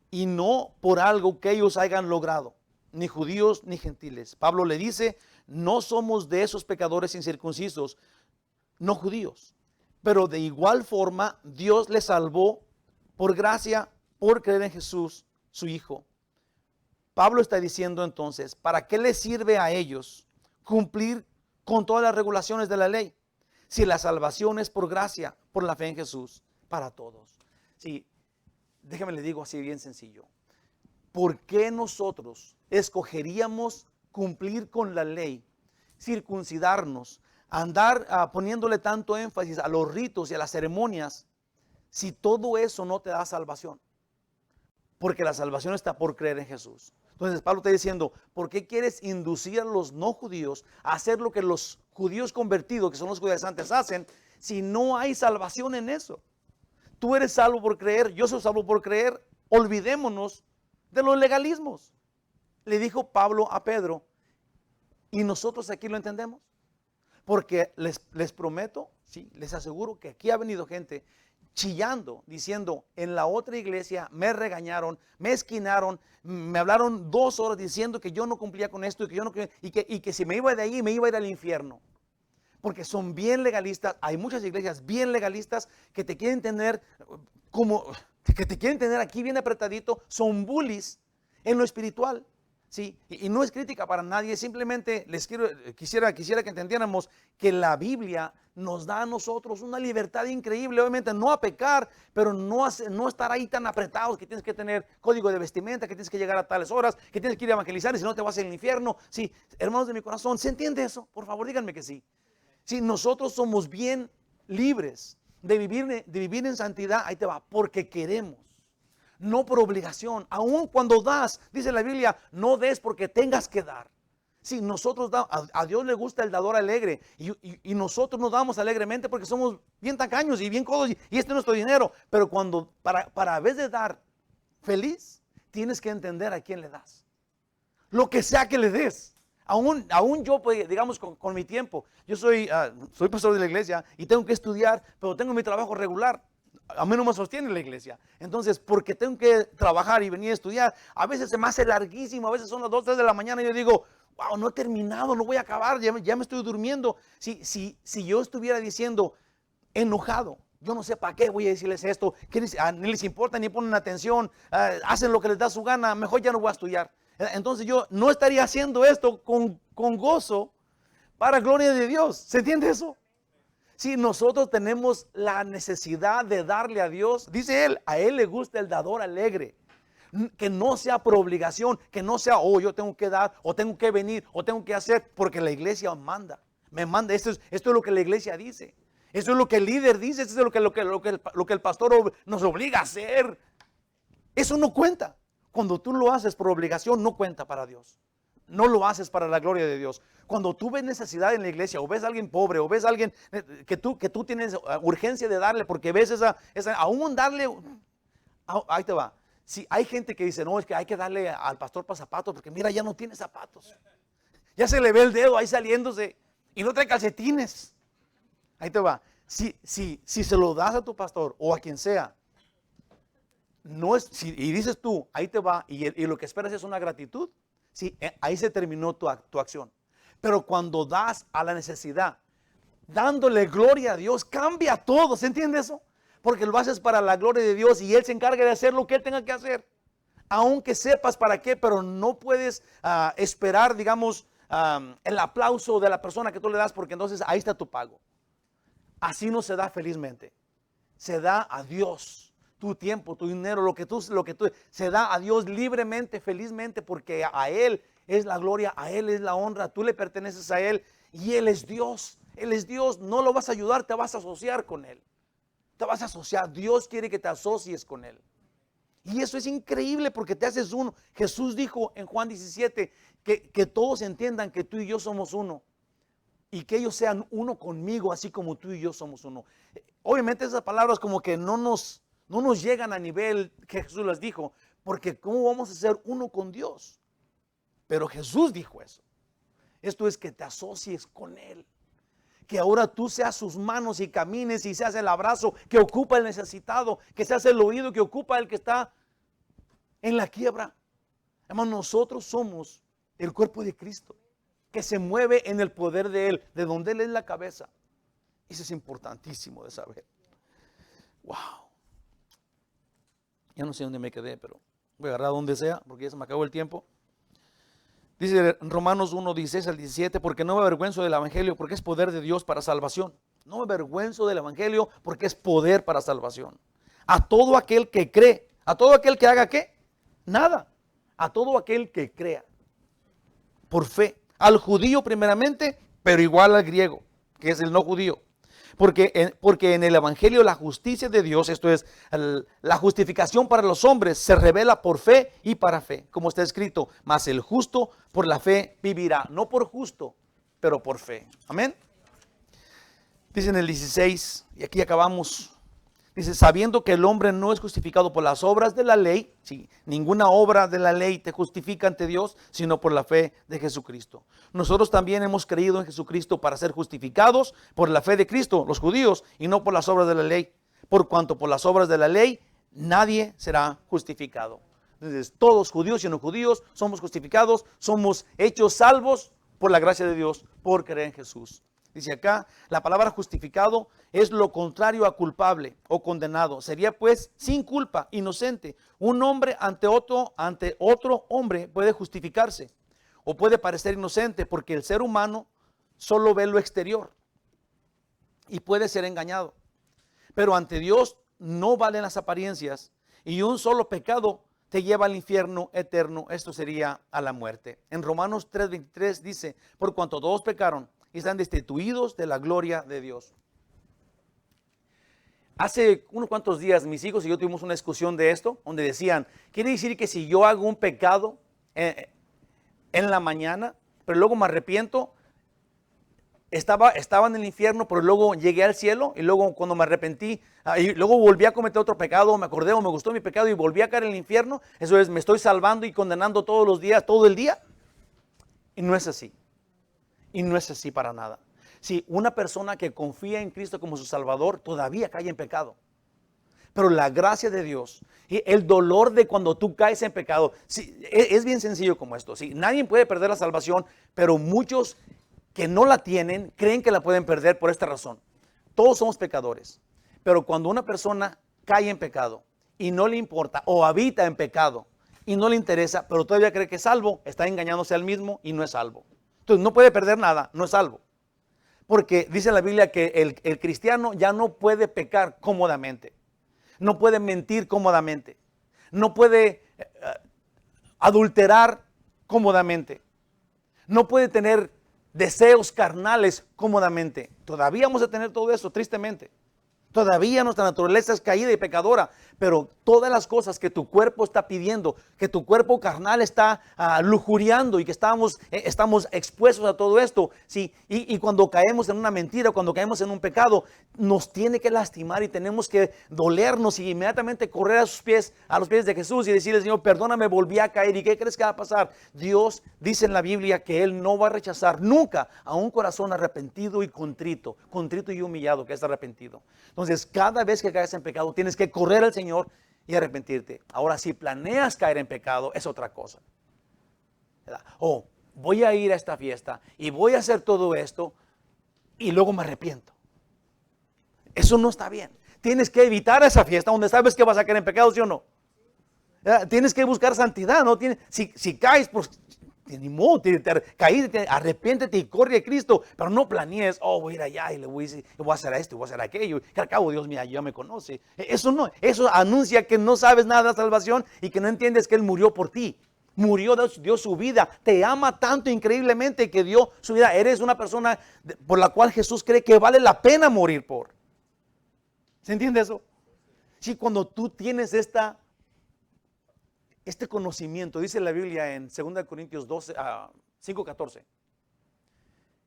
A: y no por algo que ellos hayan logrado, ni judíos ni gentiles. Pablo le dice, no somos de esos pecadores incircuncisos, no judíos, pero de igual forma Dios les salvó por gracia, por creer en Jesús, su Hijo. Pablo está diciendo entonces, ¿para qué les sirve a ellos cumplir con todas las regulaciones de la ley? Si la salvación es por gracia, por la fe en Jesús, para todos. Sí, déjame le digo así bien sencillo. ¿Por qué nosotros escogeríamos cumplir con la ley, circuncidarnos, andar poniéndole tanto énfasis a los ritos y a las ceremonias, si todo eso no te da salvación? Porque la salvación está por creer en Jesús. Entonces Pablo está diciendo, ¿por qué quieres inducir a los no judíos a hacer lo que los judíos convertidos, que son los judaizantes, hacen, si no hay salvación en eso? Tú eres salvo por creer, yo soy salvo por creer, olvidémonos de los legalismos. Le dijo Pablo a Pedro, y nosotros aquí lo entendemos. Porque les prometo, sí, les aseguro que aquí ha venido gente chillando, diciendo, en la otra iglesia me regañaron, me esquinaron, me hablaron 2 horas diciendo que yo no cumplía con esto y que si me iba de ahí me iba a ir al infierno. Porque son bien legalistas, hay muchas iglesias bien legalistas que te quieren tener aquí bien apretadito, son bullies en lo espiritual. Sí, y no es crítica para nadie, simplemente quisiera que entendiéramos que la Biblia nos da a nosotros una libertad increíble, obviamente no a pecar, pero no estar ahí tan apretados que tienes que tener código de vestimenta, que tienes que llegar a tales horas, que tienes que ir a evangelizar y si no te vas al infierno. Sí, hermanos de mi corazón, ¿se entiende eso? Por favor, díganme que sí. Sí, nosotros somos bien libres de vivir en santidad, ahí te va, porque queremos. No por obligación, aun cuando das, dice la Biblia, no des porque tengas que dar. Sí, nosotros a Dios le gusta el dador alegre y nosotros nos damos alegremente porque somos bien tacaños y bien codos y este es nuestro dinero. Pero para vez de dar feliz, tienes que entender a quién le das. Lo que sea que le des. Aún yo, pues, digamos, con mi tiempo, yo soy pastor de la iglesia y tengo que estudiar, pero tengo mi trabajo regular. A mí no me sostiene la iglesia. Entonces, porque tengo que trabajar y venir a estudiar, a veces se me hace larguísimo, a veces son las 2, 3 de la mañana y yo digo, wow, no he terminado, no voy a acabar, ya me estoy durmiendo. Si yo estuviera diciendo enojado, yo no sé para qué voy a decirles esto, ni les importa, ni ponen atención, hacen lo que les da su gana, mejor ya no voy a estudiar. Entonces yo no estaría haciendo esto con gozo para gloria de Dios. ¿Se entiende eso? Si nosotros tenemos la necesidad de darle a Dios, dice él, a él le gusta el dador alegre. Que no sea por obligación, que no sea, oh, yo tengo que dar, o tengo que venir, o tengo que hacer, porque la iglesia manda, me manda. Esto es lo que la iglesia dice. Eso es lo que el líder dice, eso es lo que el pastor nos obliga a hacer. Eso no cuenta. Cuando tú lo haces por obligación, no cuenta para Dios. No lo haces para la gloria de Dios. Cuando tú ves necesidad en la iglesia, o ves a alguien pobre, o ves a alguien que tú tienes urgencia de darle, porque ves aún darle, ahí te va. Si hay gente que dice, no, es que hay que darle al pastor para zapatos, porque mira, ya no tiene zapatos. Ya se le ve el dedo ahí saliéndose, y no trae calcetines. Ahí te va. Si se lo das a tu pastor, o a quien sea, y dices tú, ahí te va, y lo que esperas es una gratitud, sí, ahí se terminó tu acción. Pero cuando das a la necesidad, dándole gloria a Dios, cambia todo. ¿Se entiende eso? Porque lo haces para la gloria de Dios y Él se encarga de hacer lo que Él tenga que hacer. Aunque sepas para qué, pero no puedes esperar, digamos, el aplauso de la persona que tú le das, porque entonces ahí está tu pago. Así no se da felizmente. Se da a Dios. Tu tiempo, tu dinero, lo que tú, se da a Dios libremente, felizmente, porque a Él es la gloria, a Él es la honra, tú le perteneces a Él y Él es Dios. Él es Dios, no lo vas a ayudar, te vas a asociar con Él. Te vas a asociar, Dios quiere que te asocies con Él. Y eso es increíble porque te haces uno. Jesús dijo en Juan 17 que todos entiendan que tú y yo somos uno. Y que ellos sean uno conmigo, así como tú y yo somos uno. Obviamente esas palabras como que no nos llegan a nivel que Jesús les dijo, porque ¿cómo vamos a ser uno con Dios? Pero Jesús dijo eso. Esto es que te asocies con Él. Que ahora tú seas sus manos y camines y seas el abrazo que ocupa el necesitado, que seas el oído que ocupa el que está en la quiebra. Hermano, nosotros somos el cuerpo de Cristo, que se mueve en el poder de Él, de donde Él es la cabeza. Eso es importantísimo de saber. Wow. Ya no sé dónde me quedé, pero voy a agarrar donde sea, porque ya se me acabó el tiempo. Dice Romanos 1, 16 al 17, porque no me avergüenzo del evangelio, porque es poder de Dios para salvación. No me avergüenzo del evangelio, porque es poder para salvación. A todo aquel que cree, a todo aquel que haga ¿qué? Nada. A todo aquel que crea, por fe. Al judío primeramente, pero igual al griego, que es el no judío. Porque en el evangelio la justicia de Dios, esto es la justificación para los hombres, se revela por fe y para fe, como está escrito, mas el justo por la fe vivirá, no por justo, pero por fe. Amén. Dice en el 16, y aquí acabamos, dice, sabiendo que el hombre no es justificado por las obras de la ley, sí, ninguna obra de la ley te justifica ante Dios, sino por la fe de Jesucristo. Nosotros también hemos creído en Jesucristo para ser justificados por la fe de Cristo, los judíos, y no por las obras de la ley. Por cuanto por las obras de la ley nadie será justificado. Entonces, todos judíos y no judíos somos justificados, somos hechos salvos por la gracia de Dios, por creer en Jesús. Dice acá, la palabra justificado es lo contrario a culpable o condenado. Sería pues sin culpa, inocente. Un hombre ante otro hombre puede justificarse o puede parecer inocente porque el ser humano solo ve lo exterior y puede ser engañado. Pero ante Dios no valen las apariencias y un solo pecado te lleva al infierno eterno. Esto sería a la muerte. En Romanos 3:23 dice, por cuanto todos pecaron y están destituidos de la gloria de Dios. Hace unos cuantos días mis hijos y yo tuvimos una discusión de esto, donde decían, quiere decir que si yo hago un pecado en la mañana, pero luego me arrepiento, estaba en el infierno, pero luego llegué al cielo, y luego cuando me arrepentí, y luego volví a cometer otro pecado, me acordé o me gustó mi pecado y volví a caer en el infierno, eso es, me estoy salvando y condenando todos los días, todo el día. Y no es así. Y no es así para nada. Si una persona que confía en Cristo como su Salvador todavía cae en pecado, pero la gracia de Dios y el dolor de cuando tú caes en pecado, es bien sencillo como esto. Nadie puede perder la salvación, pero muchos que no la tienen creen que la pueden perder por esta razón. Todos somos pecadores, pero cuando una persona cae en pecado y no le importa, o habita en pecado y no le interesa, pero todavía cree que es salvo, está engañándose a él mismo y no es salvo. Entonces no puede perder nada, no es salvo. Porque dice la Biblia que el cristiano ya no puede pecar cómodamente, no puede mentir cómodamente, no puede adulterar cómodamente, no puede tener deseos carnales cómodamente. Todavía vamos a tener todo eso, tristemente. Todavía nuestra naturaleza es caída y pecadora, pero todas las cosas que tu cuerpo está pidiendo, que tu cuerpo carnal está lujuriando y que estamos expuestos a todo esto, ¿sí? Y cuando caemos en una mentira, cuando caemos en un pecado, nos tiene que lastimar y tenemos que dolernos y inmediatamente correr a los pies de Jesús y decirle, Señor, perdóname, volví a caer. ¿Y qué crees que va a pasar? Dios dice en la Biblia que Él no va a rechazar nunca a un corazón arrepentido y contrito y humillado que es arrepentido. Entonces, cada vez que caes en pecado, tienes que correr al Señor y arrepentirte. Ahora, si planeas caer en pecado, es otra cosa. Oh, voy a ir a esta fiesta y voy a hacer todo esto y luego me arrepiento. Eso no está bien. Tienes que evitar esa fiesta donde sabes que vas a caer en pecado, ¿sí o no? Tienes que buscar santidad, ¿no? Si caes, pues ni modo, caíste, arrepiéntete y corre a Cristo, pero no planees, voy a ir allá y le voy a hacer esto, voy a hacer aquello, que al cabo Dios mío ya me conoce. Eso no, eso anuncia que no sabes nada de la salvación y que no entiendes que Él murió por ti. Murió, dio su vida, te ama tanto increíblemente que dio su vida. Eres una persona por la cual Jesús cree que vale la pena morir por. ¿Se entiende eso? Sí, cuando tú tienes este conocimiento, dice la Biblia en 2 Corintios 5:14,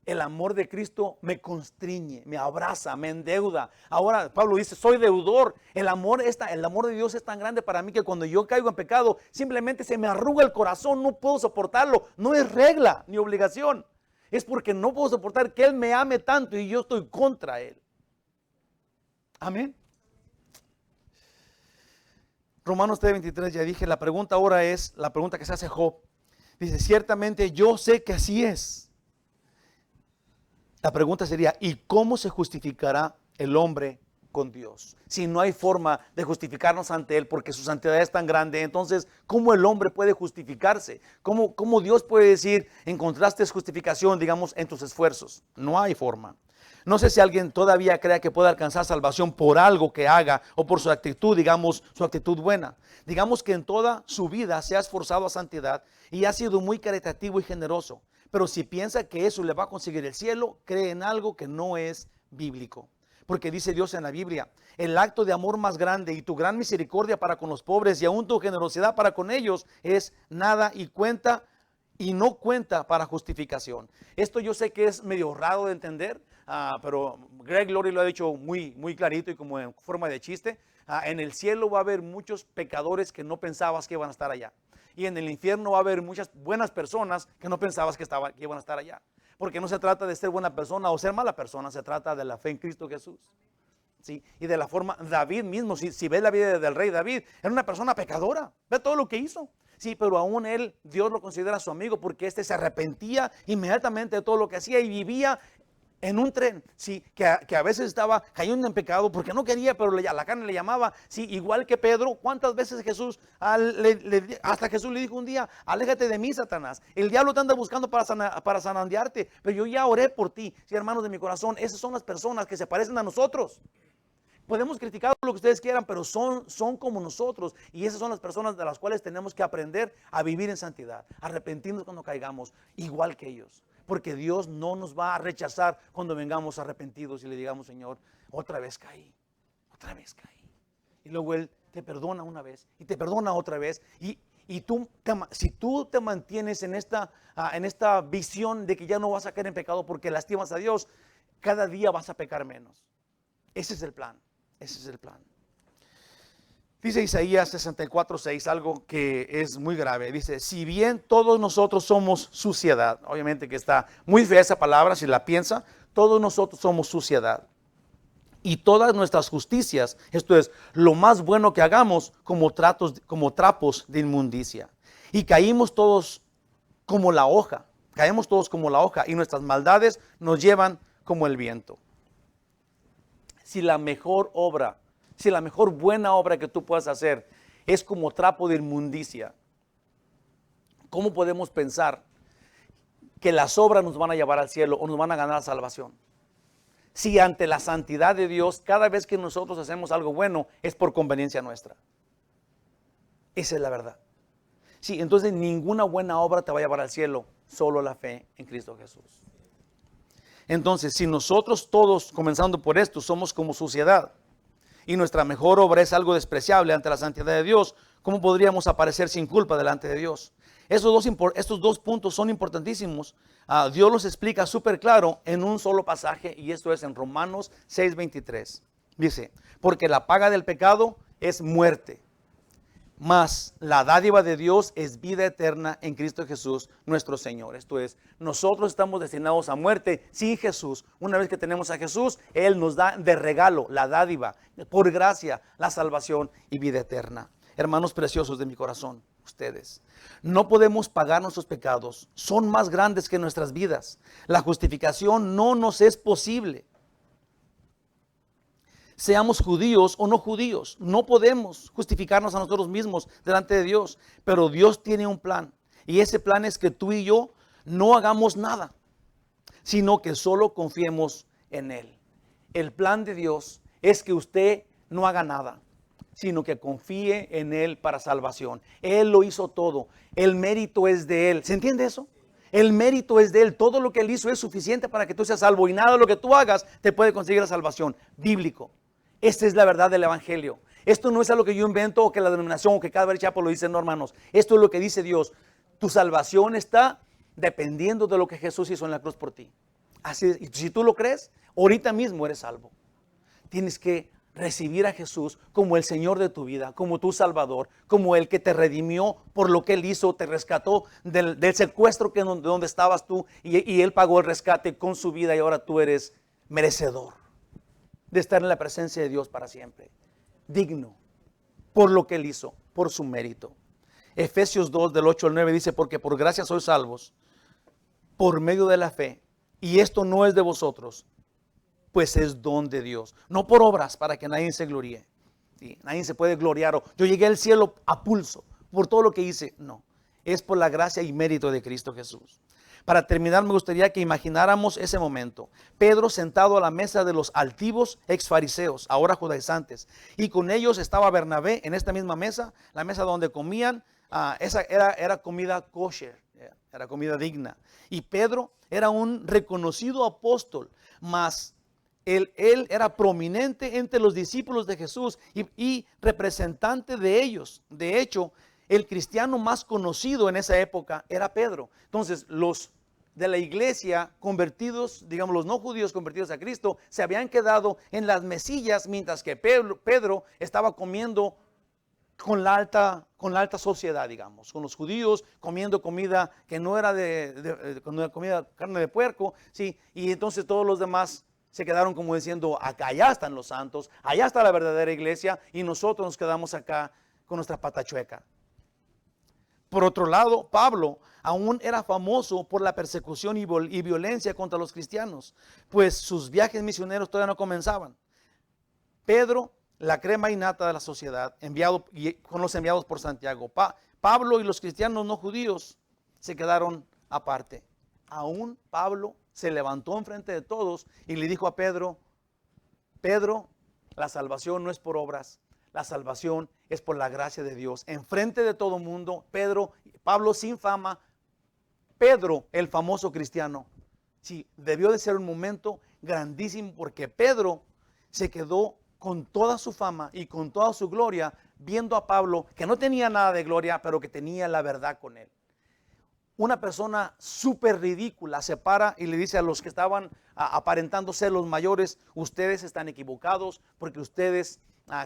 A: el amor de Cristo me constriñe, me abraza, me endeuda. Ahora Pablo dice, soy deudor. El amor de Dios es tan grande para mí que cuando yo caigo en pecado, simplemente se me arruga el corazón, no puedo soportarlo. No es regla ni obligación, es porque no puedo soportar que Él me ame tanto y yo estoy contra Él. Amén. Romanos 3:23, ya dije, la pregunta ahora es la pregunta que se hace Job. Dice, ciertamente yo sé que así es. La pregunta sería, ¿y cómo se justificará el hombre con Dios? Si no hay forma de justificarnos ante Él porque su santidad es tan grande, entonces, ¿cómo el hombre puede justificarse? ¿Cómo Dios puede decir, encontraste justificación, digamos, en tus esfuerzos? No hay forma. No sé si alguien todavía crea que puede alcanzar salvación por algo que haga o por su actitud, digamos, su actitud buena. Digamos que en toda su vida se ha esforzado a santidad y ha sido muy caritativo y generoso. Pero si piensa que eso le va a conseguir el cielo, cree en algo que no es bíblico. Porque dice Dios en la Biblia, el acto de amor más grande y tu gran misericordia para con los pobres y aún tu generosidad para con ellos es nada y no cuenta para justificación. Esto yo sé que es medio raro de entender. Pero Greg Laurie lo ha dicho muy, muy clarito y como en forma de chiste. En el cielo va a haber muchos pecadores que no pensabas que iban a estar allá. Y en el infierno va a haber muchas buenas personas que no pensabas que iban a estar allá. Porque no se trata de ser buena persona o ser mala persona, se trata de la fe en Cristo Jesús. ¿Sí? Y de la forma, David mismo, si ves la vida del rey David, era una persona pecadora, ve todo lo que hizo. Sí, pero aún Dios lo considera su amigo porque se arrepentía inmediatamente de todo lo que hacía y vivía en un tren, sí, que a veces estaba cayendo en pecado porque no quería, pero la carne le llamaba, sí, igual que Pedro. ¿Cuántas veces Jesús, hasta Jesús le dijo un día, aléjate de mí, Satanás, el diablo te anda buscando para zarandearte, pero yo ya oré por ti? Sí, hermanos de mi corazón, esas son las personas que se parecen a nosotros. Podemos criticar lo que ustedes quieran, pero son como nosotros. Y esas son las personas de las cuales tenemos que aprender a vivir en santidad, arrepentirnos cuando caigamos, igual que ellos. Porque Dios no nos va a rechazar cuando vengamos arrepentidos y le digamos, Señor, otra vez caí. Y luego Él te perdona una vez y te perdona otra vez. Y si tú te mantienes en esta visión de que ya no vas a caer en pecado porque lastimas a Dios, cada día vas a pecar menos. Ese es el plan. Dice Isaías 64:6, algo que es muy grave. Dice, si bien todos nosotros somos suciedad, obviamente que está muy fea esa palabra, si la piensa, todos nosotros somos suciedad. Y todas nuestras justicias, esto es, lo más bueno que hagamos como trapos de inmundicia. Y caemos todos como la hoja, y nuestras maldades nos llevan como el viento. Si la mejor buena obra que tú puedas hacer es como trapo de inmundicia, ¿cómo podemos pensar que las obras nos van a llevar al cielo o nos van a ganar la salvación? si ante la santidad de Dios, cada vez que nosotros hacemos algo bueno, es por conveniencia nuestra? Esa es la verdad. Sí, entonces ninguna buena obra te va a llevar al cielo, solo la fe en Cristo Jesús. Entonces, si nosotros todos, comenzando por esto, somos como suciedad y nuestra mejor obra es algo despreciable ante la santidad de Dios, ¿cómo podríamos aparecer sin culpa delante de Dios? Estos dos puntos son importantísimos. Dios los explica súper claro en un solo pasaje, y esto es en Romanos 6:23. Dice, porque la paga del pecado es muerte, mas la dádiva de Dios es vida eterna en Cristo Jesús nuestro Señor. Esto es, nosotros estamos destinados a muerte sin Jesús. Una vez que tenemos a Jesús, Él nos da de regalo la dádiva, por gracia, la salvación y vida eterna. Hermanos preciosos de mi corazón, ustedes, no podemos pagar nuestros pecados. Son más grandes que nuestras vidas. La justificación no nos es posible. Seamos judíos o no judíos, no podemos justificarnos a nosotros mismos delante de Dios, pero Dios tiene un plan, y ese plan es que tú y yo no hagamos nada, sino que solo confiemos en Él. El plan de Dios es que usted no haga nada, sino que confíe en Él para salvación. Él lo hizo todo, el mérito es de Él. ¿Se entiende eso? El mérito es de Él, todo lo que Él hizo es suficiente para que tú seas salvo, y nada de lo que tú hagas te puede conseguir la salvación. Bíblico. Esta es la verdad del Evangelio. Esto no es algo que yo invento o que la denominación o que Calvary Chapel lo dice, no, hermanos. Esto es lo que dice Dios. Tu salvación está dependiendo de lo que Jesús hizo en la cruz por ti. Así es. Y si tú lo crees, ahorita mismo eres salvo. Tienes que recibir a Jesús como el Señor de tu vida, como tu Salvador, como el que te redimió por lo que Él hizo, te rescató del secuestro de donde estabas tú, y Él pagó el rescate con su vida, y ahora tú eres merecedor de estar en la presencia de Dios para siempre, digno por lo que Él hizo, por su mérito. Efesios 2 del 8 al 9 dice, porque por gracia sois salvos por medio de la fe, y esto no es de vosotros, pues es don de Dios, no por obras para que nadie se gloríe. ¿Sí? Nadie se puede gloriar, o yo llegué al cielo a pulso por todo lo que hice. No, es por la gracia y mérito de Cristo Jesús. Para terminar, me gustaría que imagináramos ese momento. Pedro sentado a la mesa de los altivos ex-fariseos, ahora judaizantes, y con ellos estaba Bernabé en esta misma mesa, la mesa donde comían. Esa era comida kosher, era comida digna. Y Pedro era un reconocido apóstol, mas él era prominente entre los discípulos de Jesús y representante de ellos. De hecho, el cristiano más conocido en esa época era Pedro. Entonces, los de la iglesia convertidos, digamos los no judíos convertidos a Cristo, se habían quedado en las mesillas, mientras que Pedro estaba comiendo con la alta sociedad, digamos, con los judíos, comiendo comida que no era comida, carne de puerco, ¿sí? Y entonces todos los demás se quedaron como diciendo, acá allá están los santos, allá está la verdadera iglesia, y nosotros nos quedamos acá con nuestra pata chueca. Por otro lado, Pablo aún era famoso por la persecución y violencia contra los cristianos, pues sus viajes misioneros todavía no comenzaban. Pedro, la crema innata de la sociedad, con los enviados por Santiago. Pablo y los cristianos no judíos se quedaron aparte. Aún Pablo se levantó enfrente de todos y le dijo a Pedro, Pedro, la salvación no es por obras. La salvación es por la gracia de Dios. Enfrente de todo mundo, Pablo sin fama, Pedro el famoso cristiano. Sí, debió de ser un momento grandísimo, porque Pedro se quedó con toda su fama y con toda su gloria viendo a Pablo, que no tenía nada de gloria, pero que tenía la verdad con él. Una persona súper ridícula se para y le dice a los que estaban aparentando ser los mayores, ustedes están equivocados porque ustedes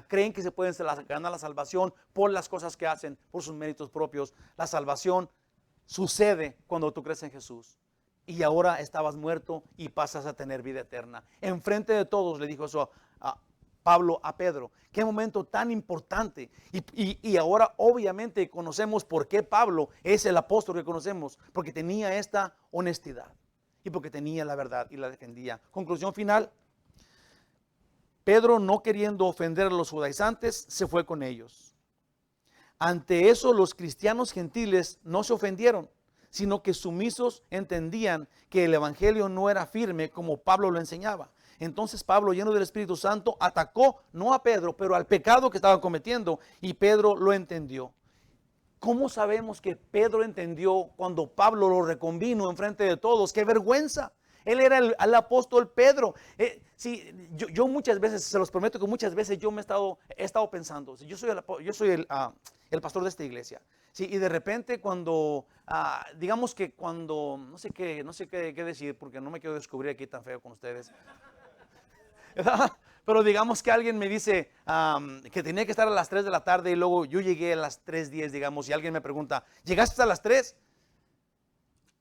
A: creen que se pueden ganar la salvación por las cosas que hacen, por sus méritos propios. La salvación sucede cuando tú crees en Jesús. Y ahora estabas muerto y pasas a tener vida eterna. Enfrente de todos le dijo eso a Pablo a Pedro. Qué momento tan importante. Y ahora obviamente conocemos por qué Pablo es el apóstol que conocemos. Porque tenía esta honestidad y porque tenía la verdad y la defendía. Conclusión final. Pedro, no queriendo ofender a los judaizantes, se fue con ellos. Ante eso, los cristianos gentiles no se ofendieron, sino que sumisos entendían que el evangelio no era firme como Pablo lo enseñaba. Entonces Pablo, lleno del Espíritu Santo, atacó no a Pedro, pero al pecado que estaba cometiendo, y Pedro lo entendió. ¿Cómo sabemos que Pedro entendió cuando Pablo lo reconvino enfrente de todos? ¡Qué vergüenza! Él era el apóstol Pedro. Sí, yo muchas veces, se los prometo que muchas veces yo he estado pensando, yo soy el pastor de esta iglesia. Sí, y de repente cuando, digamos que cuando, no sé qué decir, porque no me quiero descubrir aquí tan feo con ustedes. Pero digamos que alguien me dice que tenía que estar a las 3 de la tarde y luego yo llegué a las 3:10, digamos, y alguien me pregunta, ¿llegaste a las 3?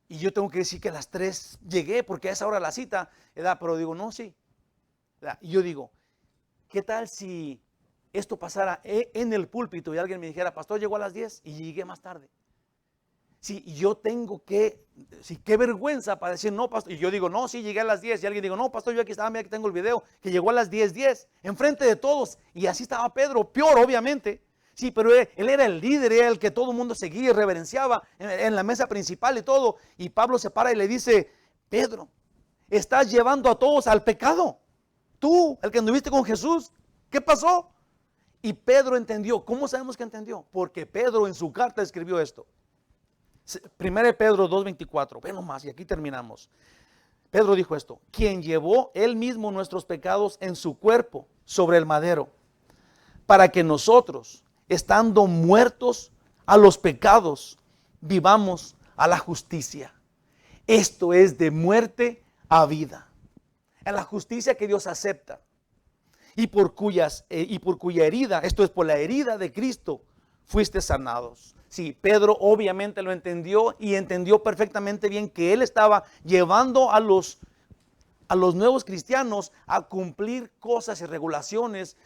A: Y yo tengo que decir que a las 3 llegué porque a esa hora la cita, ¿verdad? Pero digo, no, sí. ¿Verdad? Y yo digo, ¿qué tal si esto pasara en el púlpito y alguien me dijera, pastor, llegó a las 10 y llegué más tarde? Sí, yo tengo que, sí, qué vergüenza para decir, no, pastor. Y yo digo, no, sí, llegué a las 10. Y alguien digo, no, pastor, yo aquí estaba, mira que tengo el video, que llegó a las 10:10, enfrente de todos. Y así estaba Pedro, peor, obviamente. Sí, pero él era el líder, era el que todo el mundo seguía y reverenciaba en la mesa principal y todo. Y Pablo se para y le dice, Pedro, estás llevando a todos al pecado. Tú, el que anduviste con Jesús, ¿qué pasó? Y Pedro entendió. ¿Cómo sabemos que entendió? Porque Pedro en su carta escribió esto. 1 Pedro 2:24, ve nomás, y aquí terminamos. Pedro dijo esto, quien llevó él mismo nuestros pecados en su cuerpo sobre el madero, para que nosotros, estando muertos a los pecados, vivamos a la justicia. Esto es de muerte a vida. En la justicia que Dios acepta y por cuya herida, esto es por la herida de Cristo, fuiste sanados. Sí, Pedro obviamente lo entendió y entendió perfectamente bien que él estaba llevando a los nuevos cristianos a cumplir cosas y regulaciones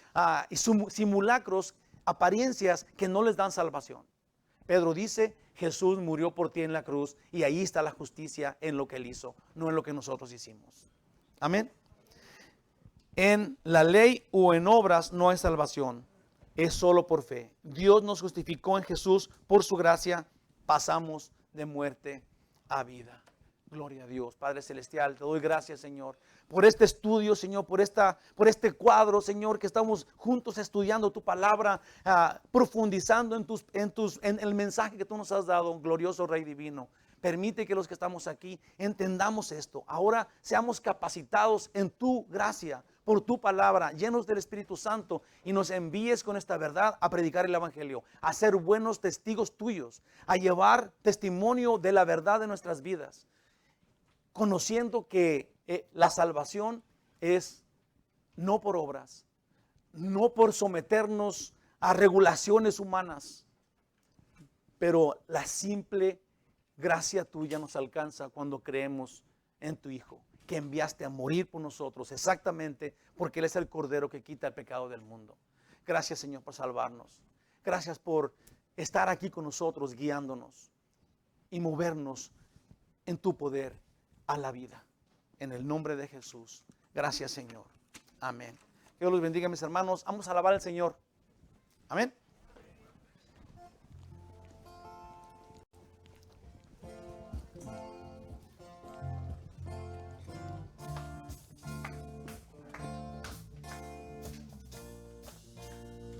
A: y simulacros, apariencias que no les dan salvación. Pedro dice, Jesús murió por ti en la cruz y ahí está la justicia en lo que él hizo, no en lo que nosotros hicimos. Amén. En la ley o en obras no hay salvación. Es solo por fe. Dios nos justificó en Jesús por su gracia. Pasamos de muerte a vida. Gloria a Dios, Padre Celestial. Te doy gracias, Señor, por este estudio, Señor, por este cuadro, Señor, que estamos juntos estudiando tu palabra, profundizando en el mensaje que tú nos has dado, glorioso Rey Divino. Permite que los que estamos aquí entendamos esto. Ahora seamos capacitados en tu gracia, por tu palabra, llenos del Espíritu Santo, y nos envíes con esta verdad a predicar el Evangelio, a ser buenos testigos tuyos, a llevar testimonio de la verdad de nuestras vidas, conociendo que la salvación es no por obras, no por someternos a regulaciones humanas, pero la simple gracia tuya nos alcanza cuando creemos en tu Hijo, que enviaste a morir por nosotros, exactamente porque Él es el Cordero que quita el pecado del mundo. Gracias, Señor, por salvarnos. Gracias por estar aquí con nosotros, guiándonos y movernos en tu poder a la vida. En el nombre de Jesús. Gracias, Señor. Amén. Que Dios los bendiga, mis hermanos. Vamos a alabar al Señor. Amén.